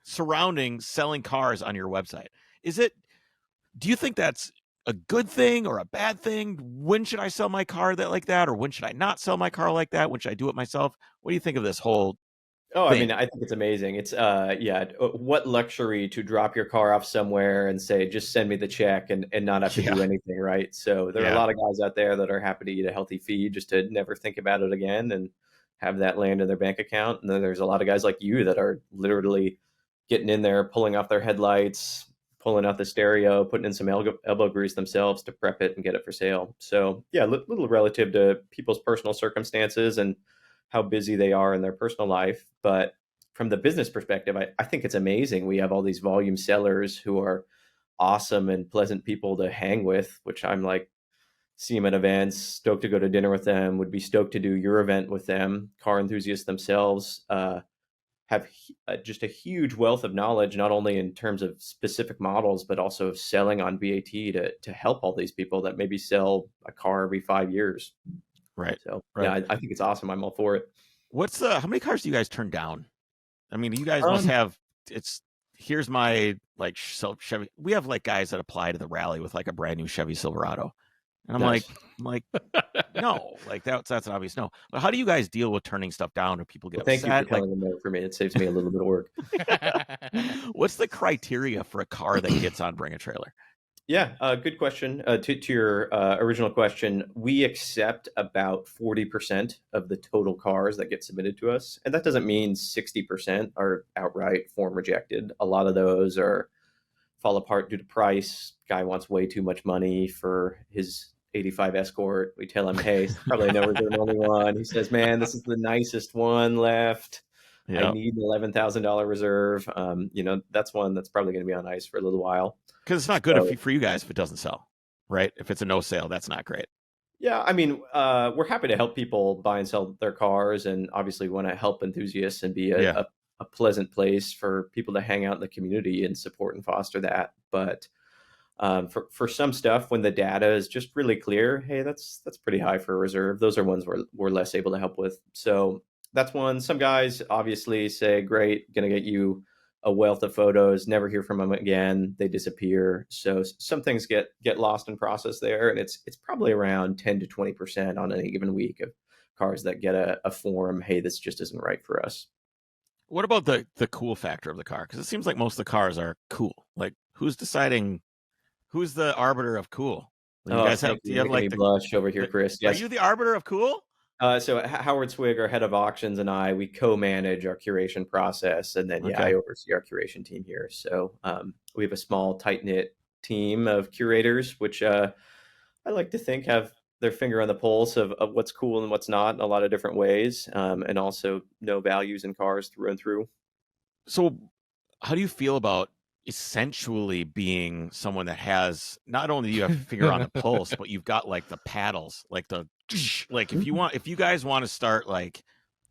surrounding selling cars on your website. Do you think that's a good thing or a bad thing? When should I sell my car like that? Or when should I not sell my car like that? When should I do it myself? What do you think of this whole thing? I mean, I think it's amazing. It's what luxury to drop your car off somewhere and say, just send me the check and not have to do anything, right? So there are a lot of guys out there that are happy to eat a healthy fee just to never think about it again and have that land in their bank account. And then there's a lot of guys like you that are literally getting in there, pulling off their headlights, pulling out the stereo, putting in some elbow grease themselves to prep it and get it for sale. So yeah, little relative to people's personal circumstances and how busy they are in their personal life. But from the business perspective, I think it's amazing. We have all these volume sellers who are awesome and pleasant people to hang with, which I'm like, see them at events, stoked to go to dinner with them, would be stoked to do your event with them. Car enthusiasts themselves have have just a huge wealth of knowledge, not only in terms of specific models, but also of selling on BAT to help all these people that maybe sell a car every 5 years. Right. So right. yeah, I think it's awesome. I'm all for it. How many cars do you guys turn down? I mean, you guys must have, here's my like Chevy. We have like guys that apply to the rally with like a brand new Chevy Silverado. And I'm Nice. like, no, like that's an obvious no. But how do you guys deal with turning stuff down if people get upset? Thank you for telling them no for me. It saves me a little bit of work. What's the criteria for a car that gets on Bring a Trailer? Yeah, good question. To your original question, we accept about 40% of the total cars that get submitted to us. And that doesn't mean 60% are outright form rejected. A lot of those fall apart due to price. Guy wants way too much money for his 85 Escort. We tell him, hey, it's probably never the only one. He says, man, this is the nicest one left. Yep. I need an $11,000 reserve. That's one that's probably going to be on ice for a little while. Because it's not good for you guys if it doesn't sell, right? If it's a no sale, that's not great. Yeah, I mean, we're happy to help people buy and sell their cars, and obviously want to help enthusiasts and be a pleasant place for people to hang out in the community and support and foster that. But for some stuff, when the data is just really clear, hey, that's pretty high for a reserve. Those are ones we're less able to help with. So that's one. Some guys obviously say, great, going to get you a wealth of photos, never hear from them again. They disappear. So some things get lost in process there. And it's probably around 10 to 20% on any given week of cars that get a form, hey, this just isn't right for us. What about the cool factor of the car? Because it seems like most of the cars are cool. Like, who's deciding, who's the arbiter of cool? You guys do you have like the blush over here, Chris? Yes. Are you the arbiter of cool? So Howard Swig, our head of auctions, and we co-manage our curation process, and then I oversee our curation team here. So we have a small, tight-knit team of curators, which I like to think have their finger on the pulse of what's cool and what's not in a lot of different ways, and also know values in cars through and through. So how do you feel about essentially being someone that has, not only do you have finger on the pulse, but you've got like the paddles, like if you guys want to start like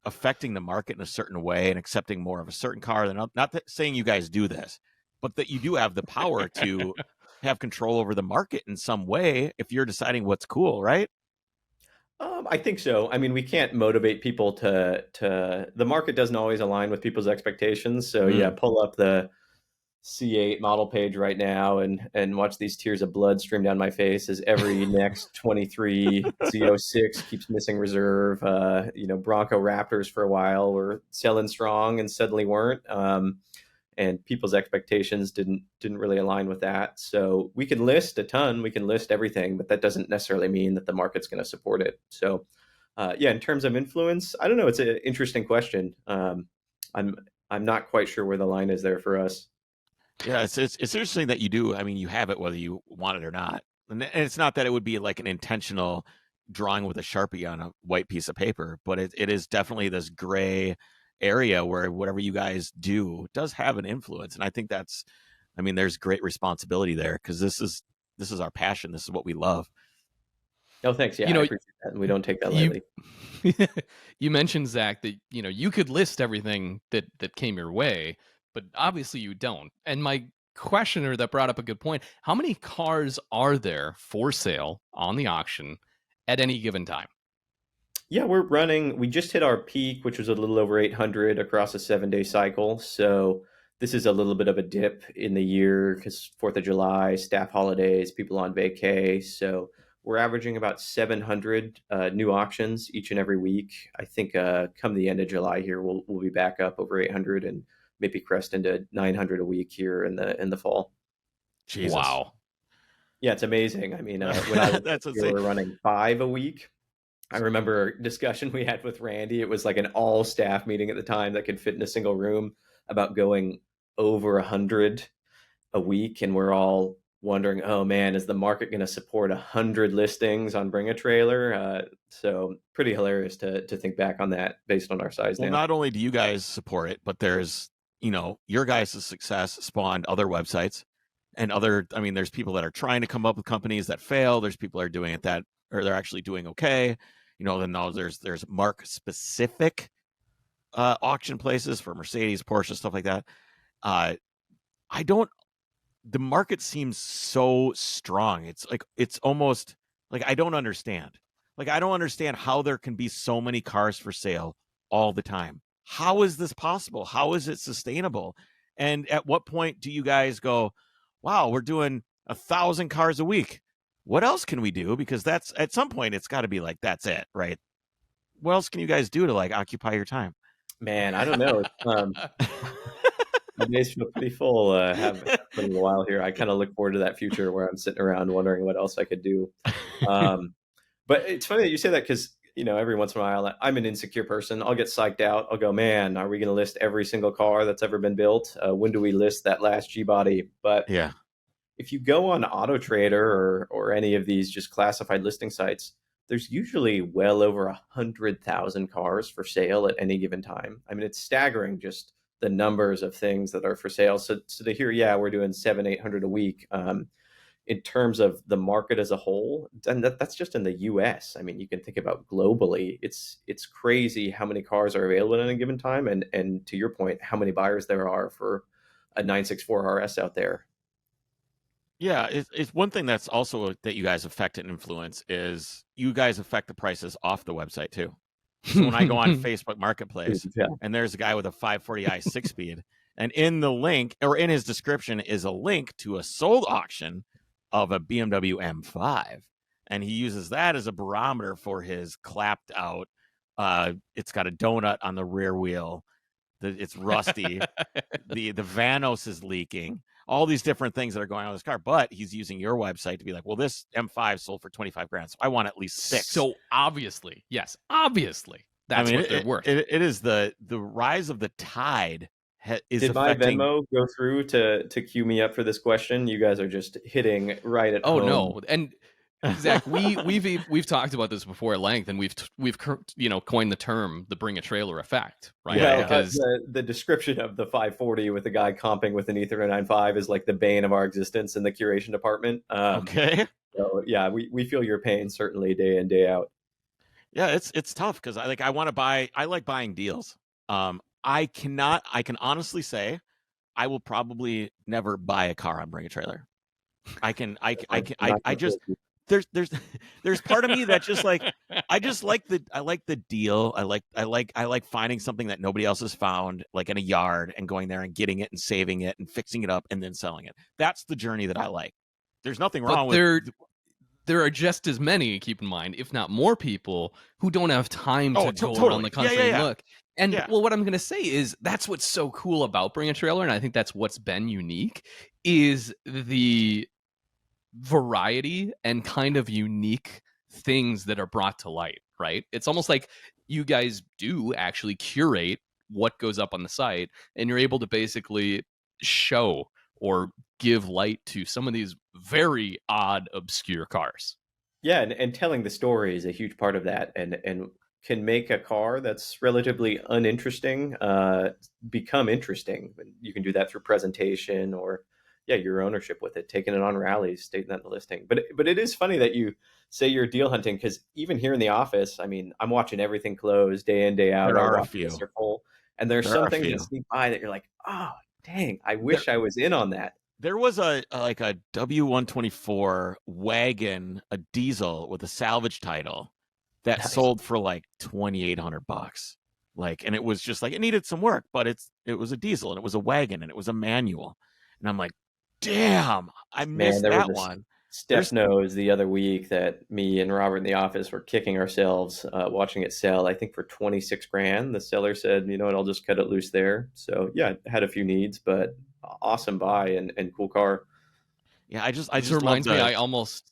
affecting the market in a certain way and accepting more of a certain car, then not saying you guys do this, but that you do have the power to have control over the market in some way if you're deciding what's cool, right? I think so. I mean, we can't motivate people to the market doesn't always align with people's expectations. So pull up the C8 model page right now and watch these tears of blood stream down my face as every next 23 Z06 keeps missing reserve. Bronco Raptors for a while were selling strong and suddenly weren't. And people's expectations didn't really align with that. So we can list a ton, we can list everything, but that doesn't necessarily mean that the market's going to support it. So in terms of influence, I don't know. It's an interesting question. I'm not quite sure where the line is there for us. Yeah, it's interesting that you do. I mean, you have it whether you want it or not. And it's not that it would be like an intentional drawing with a Sharpie on a white piece of paper, but it is definitely this gray area where whatever you guys do does have an influence. And I think there's great responsibility there because this is our passion. This is what we love. Oh, thanks. Yeah, I appreciate that. We don't take that lightly. You mentioned, Zach, that you could list everything that came your way, but obviously you don't. And my questioner that brought up a good point, how many cars are there for sale on the auction at any given time? Yeah, we just hit our peak, which was a little over 800 across a 7-day cycle. So this is a little bit of a dip in the year because 4th of July, staff holidays, people on vacay. So we're averaging about 700 new auctions each and every week. I think come the end of July here, we'll be back up over 800 and maybe crest into 900 a week here in the fall. Jesus. Wow. Yeah, it's amazing. I mean, when I was we were running 5 a week. I remember a discussion we had with Randy. It was like an all staff meeting at the time that could fit in a single room about going over 100 a week. And we're all wondering, oh man, is the market going to support 100 listings on Bring a Trailer? So pretty hilarious to think back on that based on our size. Well, now. Not only do you guys support it, but there's, your guys' success spawned other websites and there's people that are trying to come up with companies that fail. There's people that are doing it or they're actually doing okay. Then there's Mark specific auction places for Mercedes, Porsche, stuff like that. The market seems so strong. It's almost like I don't understand. Like I don't understand how there can be so many cars for sale all the time. How is this possible? How is it sustainable? And at what point do you guys go, wow, we're doing 1,000 cars a week? What else can we do? Because that's at some point it's got to be like, that's it, right? What else can you guys do to like occupy your time? Man, I don't know. My days feel pretty full. Have for a while here. I kind of look forward to that future where I'm sitting around wondering what else I could do. But it's funny that you say that because every once in a while I'm an insecure person. I'll get psyched out. I'll go, man, are we going to list every single car that's ever been built? When do we list that last G-body? But yeah, if you go on Auto Trader or any of these just classified listing sites, there's usually well over 100,000 cars for sale at any given time. I mean, it's staggering just the numbers of things that are for sale. So to hear, yeah, we're doing 700-800 a week. In terms of the market as a whole, and that's just in the U.S. I mean, you can think about globally. It's crazy how many cars are available at any given time, and to your point, how many buyers there are for a 964 RS out there. Yeah, it's one thing that's also that you guys affect and influence is you guys affect the prices off the website too. So when I go on Facebook Marketplace and there's a guy with a 540i 6-speed, and in the link or in his description is a link to a sold auction of a BMW M5, and he uses that as a barometer for his clapped out. It's got a donut on the rear wheel. It's rusty. the Vanos is leaking. All these different things that are going on with this car, but he's using your website to be like, well, this M5 sold for 25 grand, so I want at least 6. So obviously, yes, obviously, that's what they're worth. It is the rise of the tide. Did my Venmo go through to queue me up for this question? You guys are just hitting right at home. No, and Zach, we've talked about this before at length, and we've coined the term the bring a trailer effect, right? Yeah, because the description of the 540 with the guy comping with an E395 is like the bane of our existence in the curation department. Okay. So yeah, we feel your pain certainly day in, day out. Yeah, it's tough because I want to buy. I like buying deals. I can honestly say I will probably never buy a car on Bring a Trailer. I just there's part of me that just like I like the deal. I like finding something that nobody else has found, like in a yard, and going there and getting it and saving it and fixing it up and then selling it. That's the journey that I like. There's nothing wrong with there are just as many, keep in mind, if not more people who don't have time to go around the country and look. And well, what I'm going to say is that's what's so cool about Bring a Trailer, and I think that's what's been unique, is the variety and kind of unique things that are brought to light, right? It's almost like you guys do actually curate what goes up on the site, and you're able to basically show or give light to some of these very odd, obscure cars. Yeah, and telling the story is a huge part of that, and can make a car that's relatively uninteresting become interesting. You can do that through presentation or your ownership with it, taking it on rallies, stating that in the listing. But it is funny that you say you're deal hunting, because even here in the office, I mean, I'm watching everything close day in, day out. There are a few. Full, and there's some things that sneak by that you're like, oh, dang, I wish I was in on that. There was a W124 wagon, a diesel with a salvage title that sold for like $2,800. Like, and it was just like, it needed some work, but it was a diesel and it was a wagon and it was a manual. And I'm like, damn, I missed that one. Stefano's the other week that me and Robert in the office were kicking ourselves watching it sell, I think for 26 grand. The seller said, you know what, I'll just cut it loose there. So yeah, had a few needs, but awesome buy and cool car. Yeah, I just reminds me, I almost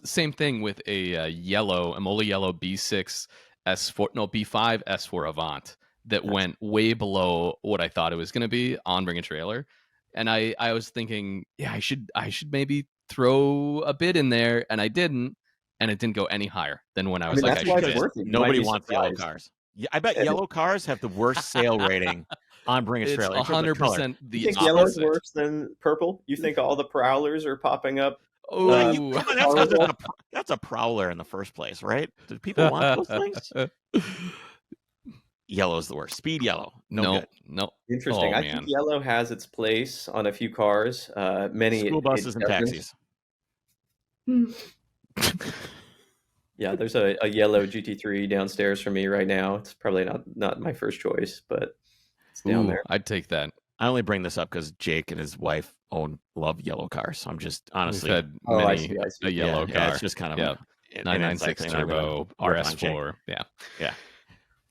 same thing with a Emola yellow B6 B5 S4 Avant that went way below what I thought it was going to be on Bring a Trailer. And I was thinking, yeah, I should maybe throw a bid in there, and I didn't, and it didn't go any higher than when I was like, I should. Nobody wants yellow cars. Yeah, I bet yellow cars have the worst sale rating on Bring a Trailer. 100% the you think opposite. Yellow's worse than purple? You think all the prowlers are popping up? Oh, that's a prowler in the first place, right? Do people want those things? Yellow's the worst. Speed yellow. No good. No. Interesting. Oh, I think yellow has its place on a few cars. Many school buses and taxis. Yeah, there's a yellow GT3 downstairs for me right now. It's probably not my first choice, but it's down there. I'd take that. I only bring this up because Jake and his wife love yellow cars. So I'm just honestly We've had I see. a yellow car. Yeah, it's just kind of a 996 turbo RS4. Yeah.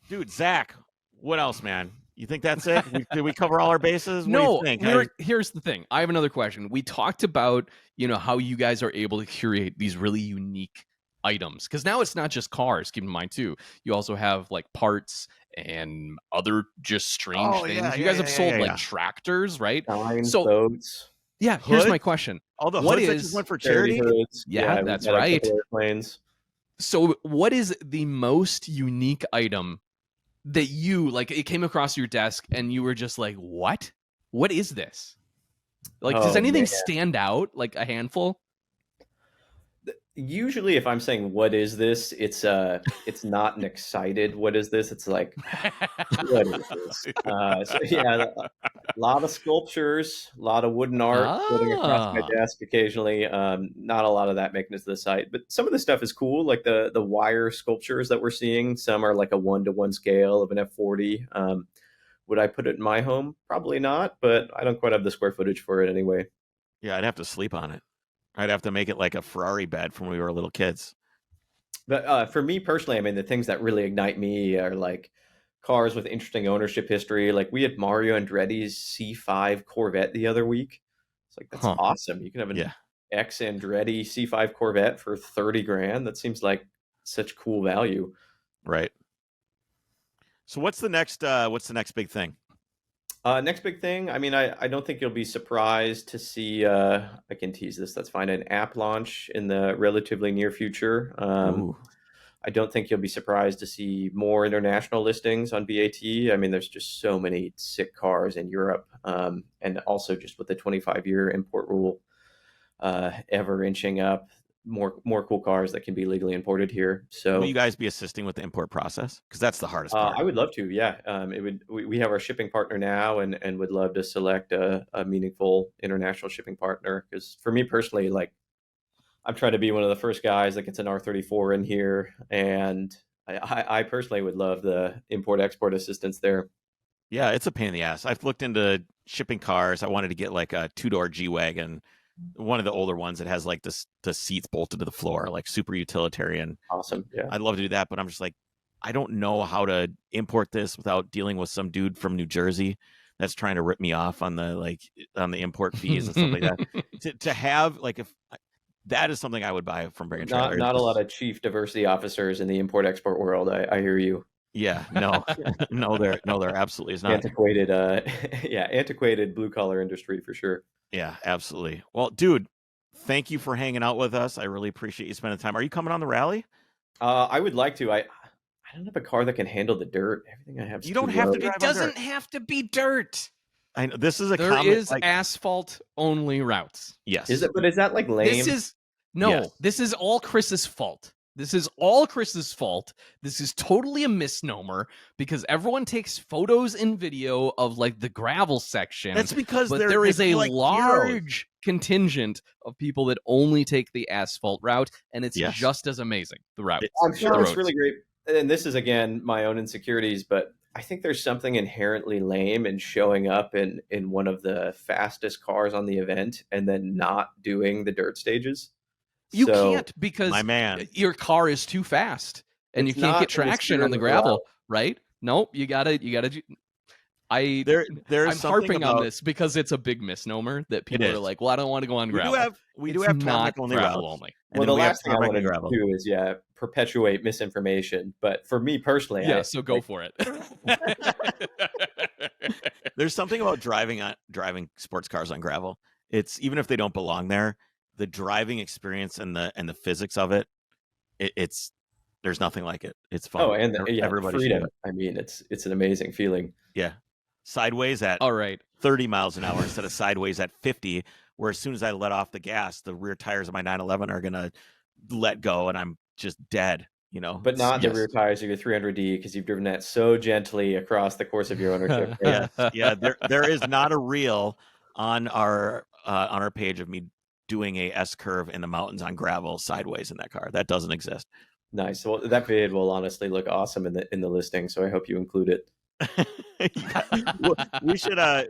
Dude, Zach, what else, man? You think that's it? Did we cover all our bases? What No, do you think? Here's the thing. I have another question. We talked about, how you guys are able to curate these really unique items, because now it's not just cars. Keep in mind too, you also have like parts and other just strange things. You guys have sold like tractors, right? Boats. Yeah, here's my question. All the hoods that just went for charity? Yeah, that's right. Airplanes. So what is the most unique item that you, like, it came across your desk and you were just like, what is this? Like, does anything stand out, like a handful? Usually if I'm saying what is this, it's not an excited what is this, it's like what is this? So yeah, a lot of sculptures, a lot of wooden art floating across my desk occasionally. Not a lot of that making it to the site, but some of the stuff is cool, like the wire sculptures that we're seeing. Some are like a 1-to-1 scale of an F40. Would I put it in my home? Probably not, but I don't quite have the square footage for it anyway. Yeah, I'd have to sleep on it. I'd have to make it like a Ferrari bed from when we were little kids. But for me personally, I mean, the things that really ignite me are like cars with interesting ownership history. Like we had Mario Andretti's C5 Corvette the other week. It's like, that's awesome. You can have an X Andretti C5 Corvette for $30,000. That seems like such cool value. Right. So what's the next big thing? Next big thing, I mean, I don't think you'll be surprised to see, I can tease this, that's fine, an app launch in the relatively near future. I don't think you'll be surprised to see more international listings on BAT. I mean, there's just so many sick cars in Europe, and also just with the 25-year import rule ever inching up, more cool cars that can be legally imported here. So will you guys be assisting with the import process? Because that's the hardest part. I would love to. Yeah. We have our shipping partner now, and would love to select a meaningful international shipping partner. Because for me personally, like, I'm trying to be one of the first guys that gets an R34 in here, and I personally would love the import-export assistance there. Yeah, it's a pain in the ass. I've looked into shipping cars. I wanted to get like a 2-door G-Wagon, one of the older ones that has like the seats bolted to the floor, like super utilitarian. Awesome. Yeah. I'd love to do that, but I'm just like, I don't know how to import this without dealing with some dude from New Jersey that's trying to rip me off on the import fees and stuff like that. To have like, if that is something I would buy from Brand Trailer. Not a lot of chief diversity officers in the import export world. I hear you. Yeah, no, there absolutely is not. Antiquated blue collar industry for sure. Yeah, absolutely. Well, dude, thank you for hanging out with us. I really appreciate you spending time. Are you coming on the rally? I would like to. I don't have a car that can handle the dirt. Everything I have. You don't have to drive. It doesn't have to be dirt. I know this is a. There is asphalt only routes. Yes. Is it? But is that like lame? This is all Chris's fault. This is all Chris's fault. This is totally a misnomer because everyone takes photos and video of like the gravel section. That's because there is a large contingent of people that only take the asphalt route, and it's just as amazing, the route. I'm sure it's really great. And this is, again, my own insecurities, but I think there's something inherently lame in showing up in one of the fastest cars on the event and then not doing the dirt stages. You can't because my man, your car is too fast and you can't get traction on the gravel, right? Nope, you gotta. I'm harping on this because it's a big misnomer that people are like, "Well, I don't want to go on gravel." We do have not only gravel only. Well, the last thing I want to do is perpetuate misinformation. But for me personally, so go for it. There's something about driving sports cars on gravel. It's even if they don't belong there. The driving experience and the physics of it, it's there's nothing like it. It's fun. Oh, and everybody freedom. I mean, it's an amazing feeling. Yeah, sideways at 30 miles an hour instead of sideways at 50. Where as soon as I let off the gas, the rear tires of my 911 are gonna let go, and I'm just dead. you know. But not the Yes. rear tires of your 300D, because you've driven that so gently across the course of your ownership. Yes, yeah. There is not a reel on our page of me doing a S curve in the mountains on gravel sideways in that car. That doesn't exist. Nice. Well, that vid will honestly look awesome in the listing, so I hope you include it. We should. I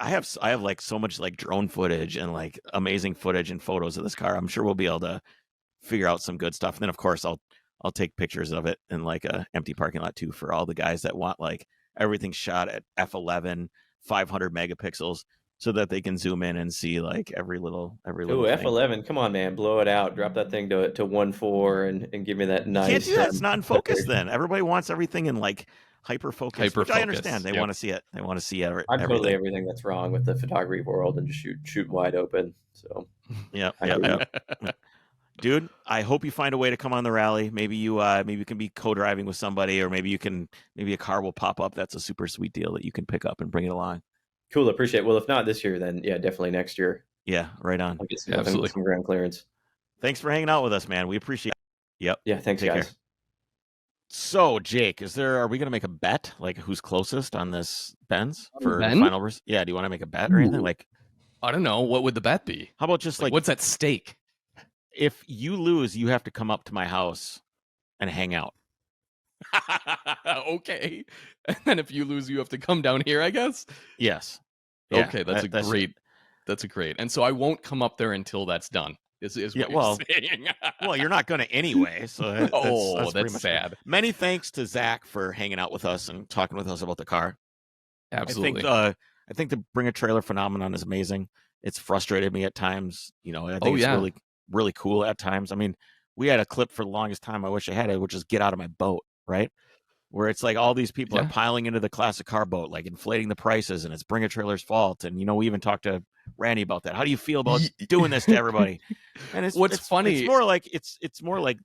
have like so much like drone footage and like amazing footage and photos of this car. I'm sure we'll be able to figure out some good stuff. And then of course I'll take pictures of it in like a empty parking lot too for all the guys that want like everything shot at f11 500 megapixels so that they can zoom in and see like every little Ooh, thing. F11, come on, man, blow it out, drop that thing to 1.4 and give me that nice. You can't do that. It's not in focus. Then everybody wants everything in like hyper focus, which I understand. They want to see it. They want to see it. I'm totally everything that's wrong with the photography world and just shoot wide open. So yeah. Dude, I hope you find a way to come on the rally. Maybe you can be co-driving with somebody, or maybe a car will pop up. That's a super sweet deal that you can pick up and bring it along. Cool, appreciate it. Well, if not this year, then yeah, definitely next year. Yeah, right on. I'll get some ground clearance. Thanks for hanging out with us, man. We appreciate it. Yep. Yeah, thanks, guys. Care. So, Jake, are we going to make a bet? Like, who's closest on this Benz for the final? Yeah, do you want to make a bet or anything? Like, I don't know. What would the bet be? How about just like what's at stake? If you lose, you have to come up to my house and hang out. Okay. And then if you lose, you have to come down here, I guess? Yes. Yeah, okay, that's great. And so I won't come up there until that's done. Is what you're saying. Well, you're not going to anyway. So that's sad. Many thanks to Zach for hanging out with us and talking with us about the car. Absolutely. I think the Bring a Trailer phenomenon is amazing. It's frustrated me at times. You know, I think it's really, really cool at times. I mean, we had a clip for the longest time. I wish I had it, which is "Get Out of My Boat," right? Where it's like all these people are piling into the classic car boat, like inflating the prices, and it's Bring a Trailer's fault. And, you know, we even talked to Randy about that. How do you feel about doing this to everybody? And it's funny. It's more like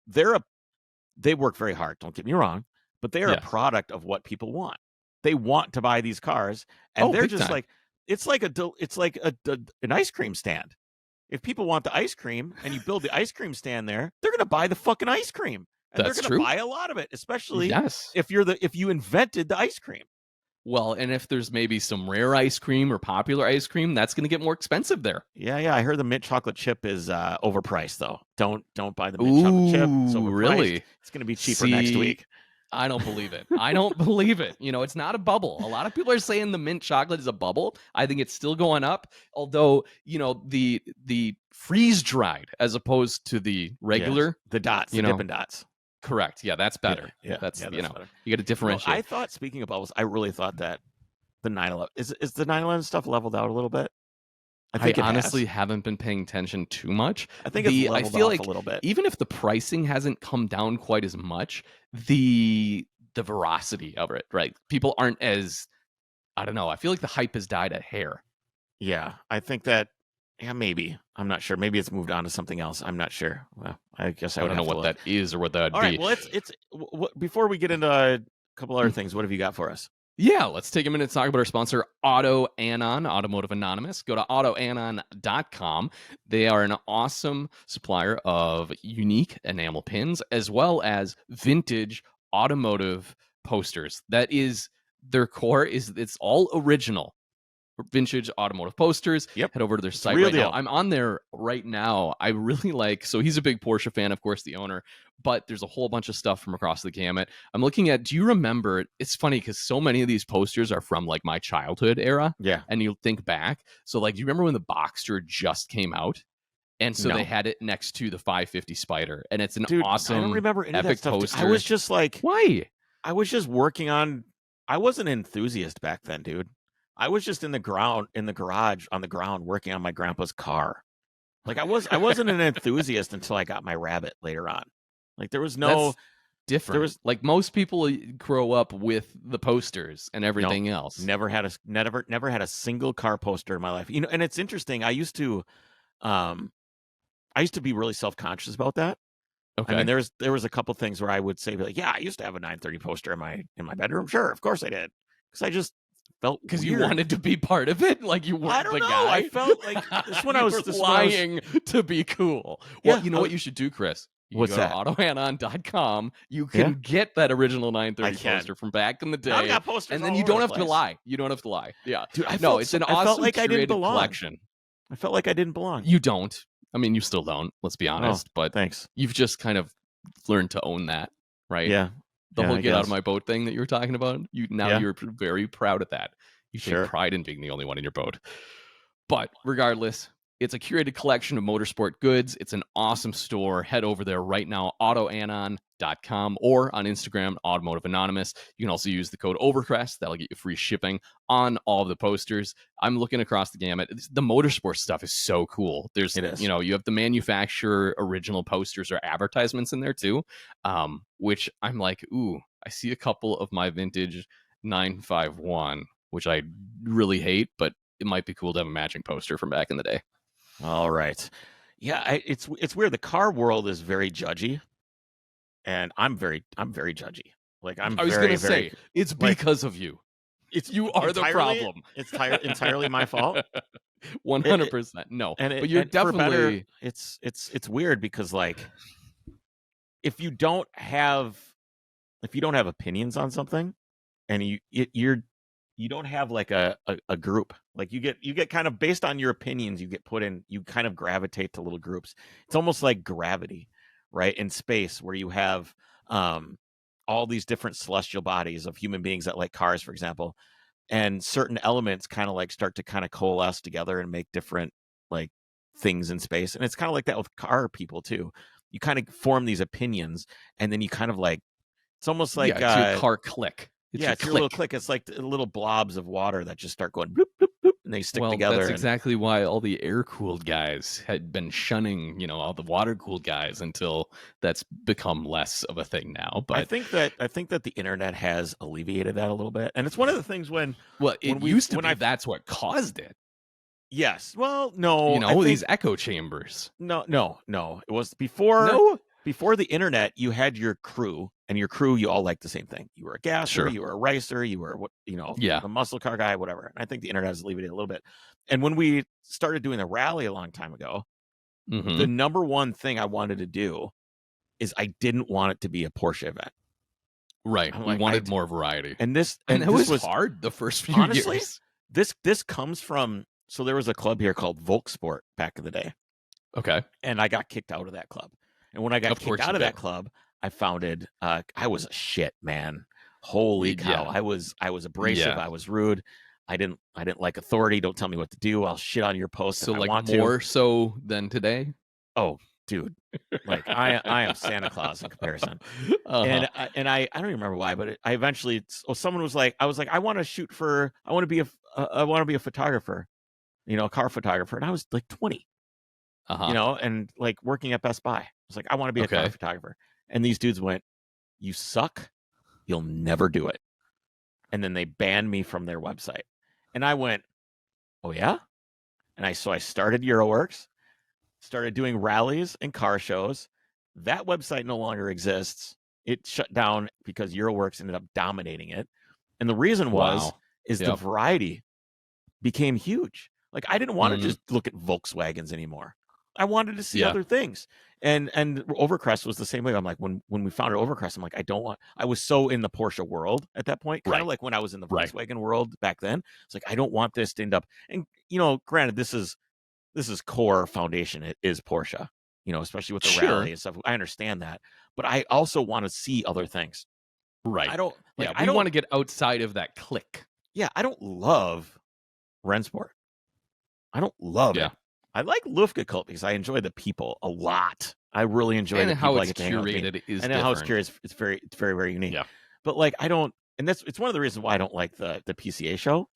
they work very hard. Don't get me wrong, but they are a product of what people want. They want to buy these cars, and they're just like, it's like an ice cream stand. If people want the ice cream and you build the ice cream stand there, they're going to buy the fucking ice cream. And they're going to buy a lot of it, especially if you invented the ice cream. Well, and if there's maybe some rare ice cream or popular ice cream, that's going to get more expensive there. Yeah. I heard the mint chocolate chip is overpriced, though. Don't buy the mint chocolate chip. It's overpriced. Really? It's going to be cheaper next week. I don't believe it. I don't believe it. You know, it's not a bubble. A lot of people are saying the mint chocolate is a bubble. I think it's still going up. Although, you know, the freeze dried as opposed to the regular, the dots, the Dippin' Dots. Correct. Yeah, that's better. That's you know, better. You got to differentiate. Well, I thought, speaking of bubbles, I really thought that the 911 is the 911 stuff leveled out a little bit. I honestly haven't been paying attention too much. I think it's leveled off a little bit. Even if the pricing hasn't come down quite as much, the veracity of it, right? People aren't as, I don't know. I feel like the hype has died a hair. Yeah, I think that. Yeah, maybe. I'm not sure. Maybe it's moved on to something else. I'm not sure. Well, I guess I don't know what that is or what that would be. All right. Well, it's before we get into a couple other things, what have you got for us? Yeah, let's take a minute to talk about our sponsor, AutoAnon, Automotive Anonymous. Go to AutoAnon.com. They are an awesome supplier of unique enamel pins as well as vintage automotive posters. That is their core. It's all original. Vintage automotive posters. Yep. Head over to their site right now. I'm on there right now. I really like, so he's a big Porsche fan, of course, the owner, but there's a whole bunch of stuff from across the gamut. I'm looking at, do you remember, it's funny because so many of these posters are from like my childhood era. Yeah. And you think back. So like, do you remember when the Boxster just came out? And so they had it next to the 550 Spider. And it's an awesome, I don't remember any epic of that stuff. poster. I was just like, why? I was just working on, I wasn't an enthusiast back then, dude. I was just in the garage on the ground working on my grandpa's car. Like I wasn't an enthusiast until I got my Rabbit later on. Like there was no That's different. There was like most people grow up with the posters and everything else. Never had a single car poster in my life. You know, and it's interesting. I used to be really self-conscious about that. Okay. I mean, there was a couple things where I would say like, yeah, I used to have a 930 poster in my bedroom. Sure, of course I did. Because I just felt because you wanted to be part of it, like you weren't the guy. I felt like this when I was lying to be cool. Well, you know what you should do, Chris? You What's go that? to autoanon.com. You can get that original 930 poster from back in the day. I've got posters, and then you don't have to lie. You don't have to lie. Yeah, dude. It's an awesome curated collection. I felt like I didn't belong. You don't. I mean, you still don't. Let's be honest. But thanks. You've just kind of learned to own that, right? Yeah. The whole get out of my boat thing that you were talking about. You're very proud of that. You take pride in being the only one in your boat. But regardless, it's a curated collection of motorsport goods. It's an awesome store. Head over there right now, autoanon.com, or on Instagram, Automotive Anonymous. You can also use the code OVERCREST. That'll get you free shipping on all of the posters. I'm looking across the gamut. The motorsport stuff is so cool. You have the manufacturer original posters or advertisements in there too, which I'm like, ooh, I see a couple of my vintage 951, which I really hate, but it might be cool to have a matching poster from back in the day. All right. Yeah, it's weird. The car world is very judgy, and I'm very judgy. Like I was going to say, it's because of you. You are the problem. It's entirely my fault. 100%. No, but you're definitely. It's weird because like if you don't have opinions on something, and you don't have like a group, like you get kind of based on your opinions, you kind of gravitate to little groups. It's almost like gravity, right? In space, where you have all these different celestial bodies of human beings that like cars, for example, and certain elements kind of like start to kind of coalesce together and make different like things in space. And it's kind of like that with car people too. You kind of form these opinions, and then you kind of like, it's almost like it's your car click. It's your little click. It's like little blobs of water that just start going bloop, bloop, bloop, and they stick together. That's exactly why all the air-cooled guys had been shunning, all the water-cooled guys until that's become less of a thing now. But I think that the internet has alleviated that a little bit, and it's one of the things when that's what caused it. Yes. Well, no. These echo chambers. No. It was before. No. Before the internet, you had your crew, and your crew, you all liked the same thing. You were a gasser, you were a racer, you were a muscle car guy, whatever. And I think the internet has alleviated a little bit. And when we started doing the rally a long time ago, the number one thing I wanted to do is I didn't want it to be a Porsche event. Right. We wanted more variety. And this was hard the first few years. This comes from, so there was a club here called Volksport back in the day. Okay. And I got kicked out of that club. And when I got kicked out of that club, I founded. I was a shit, man. Holy cow! I was abrasive. I was rude. I didn't like authority. Don't tell me what to do. I'll shit on your post. So if I want more to. So than today. Oh, dude! Like I am Santa Claus in comparison. And I don't even remember why, but I eventually. Someone was like, I want to be a photographer, a car photographer, and I was like 20. And like working at Best Buy. I was like, I want to be a car photographer. And these dudes went, you suck. You'll never do it. And then they banned me from their website. And I went, oh yeah? And I started Euroworks, started doing rallies and car shows. That website no longer exists. It shut down because Euroworks ended up dominating it. And the reason the variety became huge. Like I didn't want to just look at Volkswagens anymore. I wanted to see other things. And Overcrest was the same way. I'm like, when we founded Overcrest, I'm like, I was so in the Porsche world at that point, kind of like when I was in the Volkswagen world back then. It's like, I don't want this to end up, and granted, this is core foundation. It is Porsche, especially with the rally and stuff. I understand that, but I also want to see other things. Right. I don't. I don't want to get outside of that clique. Yeah, I don't love Rennsport. I don't love it. I like Lufka Cult because I enjoy the people a lot. I really enjoy the how people it's curated is and how it's curated. It's very, very unique. Yeah. But like, I don't, and it's one of the reasons why I don't like the PCA show.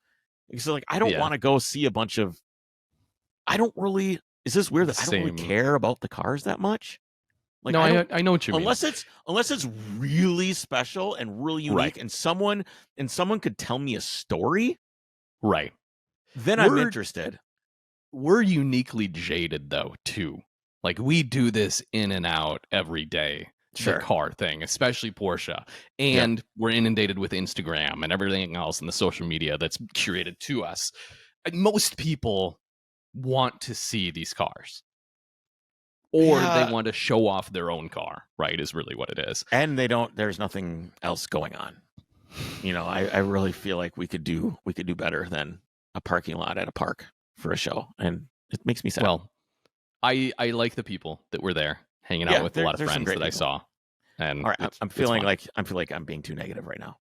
Because like, I don't want to go see a bunch of. I don't really. Is this weird that I don't really care about the cars that much? Like, no, I know what you mean. Unless it's really special and really unique, and someone could tell me a story, right? Then I'm interested. We're uniquely jaded though too. Like we do this in and out every day. The car thing, especially Porsche, and we're inundated with Instagram and everything else in the social media that's curated to us. Most people want to see these cars. or they want to show off their own car, right? Is really what it is. And there's nothing else going on. I really feel like we could do better than a parking lot at a park for a show, and it makes me sad. Well, I like the people that were there hanging out with a lot of friends that I saw. And all right, I feel like I'm being too negative right now.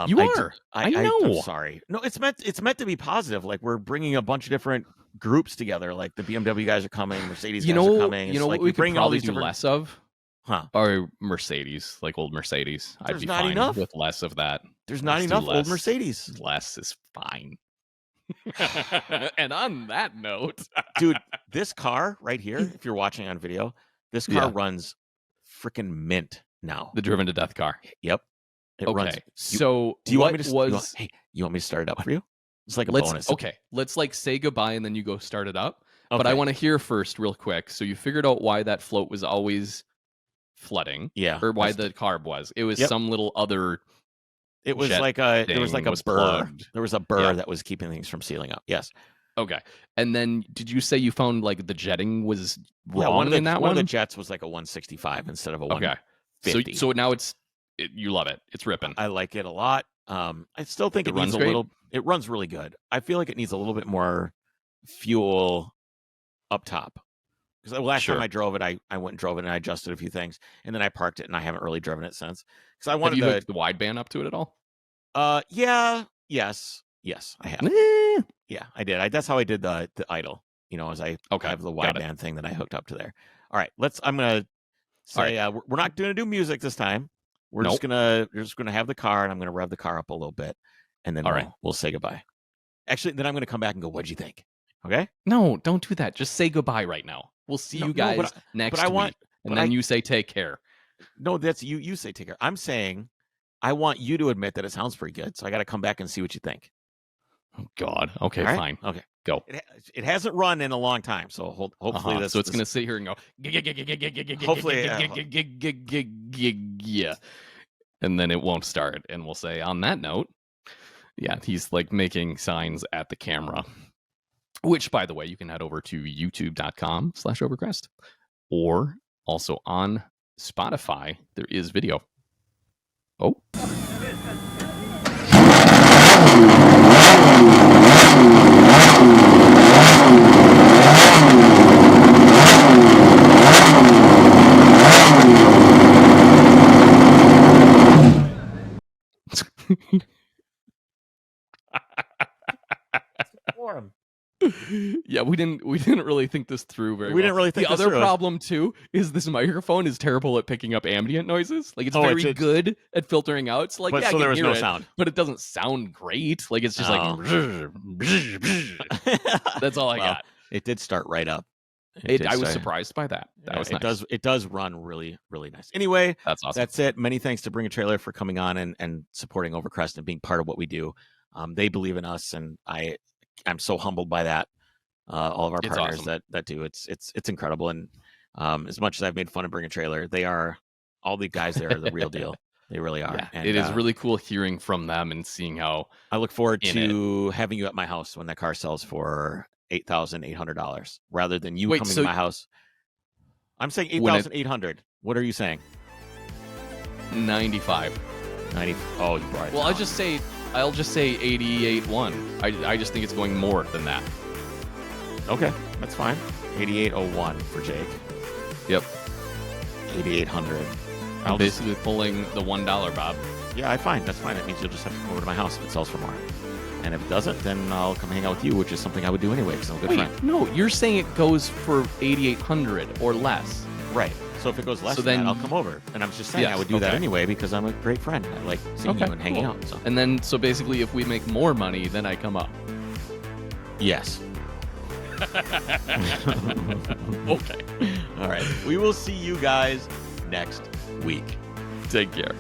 You are. I know. I'm sorry. No, it's meant to be positive. Like, we're bringing a bunch of different groups together. Like, the BMW guys are coming, Mercedes guys are coming. You know what we could probably do less of? Huh? Or Mercedes, like old Mercedes. There's I'd be not fine enough with less of that. There's not enough old Mercedes. Less is fine. And on that note, dude, this car right here, if you're watching on video, this car runs freaking mint now. The driven to death car. Yep. It runs. So do you want me to you want me to start it up for you? It's like a bonus. Okay. Let's say goodbye and then you go start it up. Okay. But I want to hear first real quick. So you figured out why that float was always flooding. Yeah. Or why the carb was. It was some little other It was like there was like a burr. Plugged. There was a burr that was keeping things from sealing up. Yes. Okay. And then did you say you found like the jetting was wrong in that one? One of the jets was like a 165 instead of a 150. So now you love it. It's ripping. I like it a lot. I still think it needs a little. It runs really good. I feel like it needs a little bit more fuel up top. Because the last time I drove it, I went and drove it and I adjusted a few things, and then I parked it and I haven't really driven it since. Because I wanted Have you hooked the wideband up to it at all? Yes, I have. Yeah, I did. That's how I did the idle. As I have the wideband thing that I hooked up to there. All right, I'm gonna say we're not gonna do music this time. We're just gonna have the car, and I'm gonna rev the car up a little bit, and then we'll say goodbye. Actually, then I'm gonna come back and go, "What'd you think?" Okay? No, don't do that. Just say goodbye right now. We'll see you guys next week, and then you say take care. No, that's you. You say take care. I'm saying I want you to admit that it sounds pretty good, so I got to come back and see what you think. Oh God. Okay, right? fine. Okay, go. It hasn't run in a long time, so hopefully this. So it's gonna sit here and go. Hopefully, yeah, and then it won't start, and we'll say on that note, he's like making signs at the camera. Which, by the way, you can head over to youtube.com/Overcrest, or also on Spotify. There is video. Oh. Warm. Yeah, we didn't really think this through very well. We didn't really think the other problem too is this microphone is terrible at picking up ambient noises. Like, it's very good at filtering out. So like, so there was no sound, but it doesn't sound great. Like, it's just like that's all I got. It did start right up. I was surprised by that. That was nice. It does run really, really nice. Anyway, that's awesome. That's it. Many thanks to Bring a Trailer for coming on and supporting Overcrest and being part of what we do. They believe in us, and I'm so humbled by that. All of our partners that do. It's incredible. And as much as I've made fun of Bring a Trailer, all the guys there are the real deal. They really are. Yeah, and it is really cool hearing from them and seeing how. I look forward to having you at my house when that car sells for $8,800 rather than you coming to my house. I'm saying 8,800. What are you saying? 95. 90. Oh, you brought it. Well, I'll just say 88.1. I just think it's going more than that. Okay, that's fine. 88.01 for Jake. Yep. 8,800. I'm basically pulling the $1, Bob. Yeah, fine. That's fine. That means you'll just have to come over to my house if it sells for more. And if it doesn't, then I'll come hang out with you, which is something I would do anyway because I'm a good friend. No, you're saying it goes for 8,800 or less. Right. So if it goes less than that, I'll come over. And I'm just saying I would do that anyway because I'm a great friend. I like seeing you and hanging out. So. And then, so basically, if we make more money, then I come up. Yes. Okay. All right. We will see you guys next week. Take care.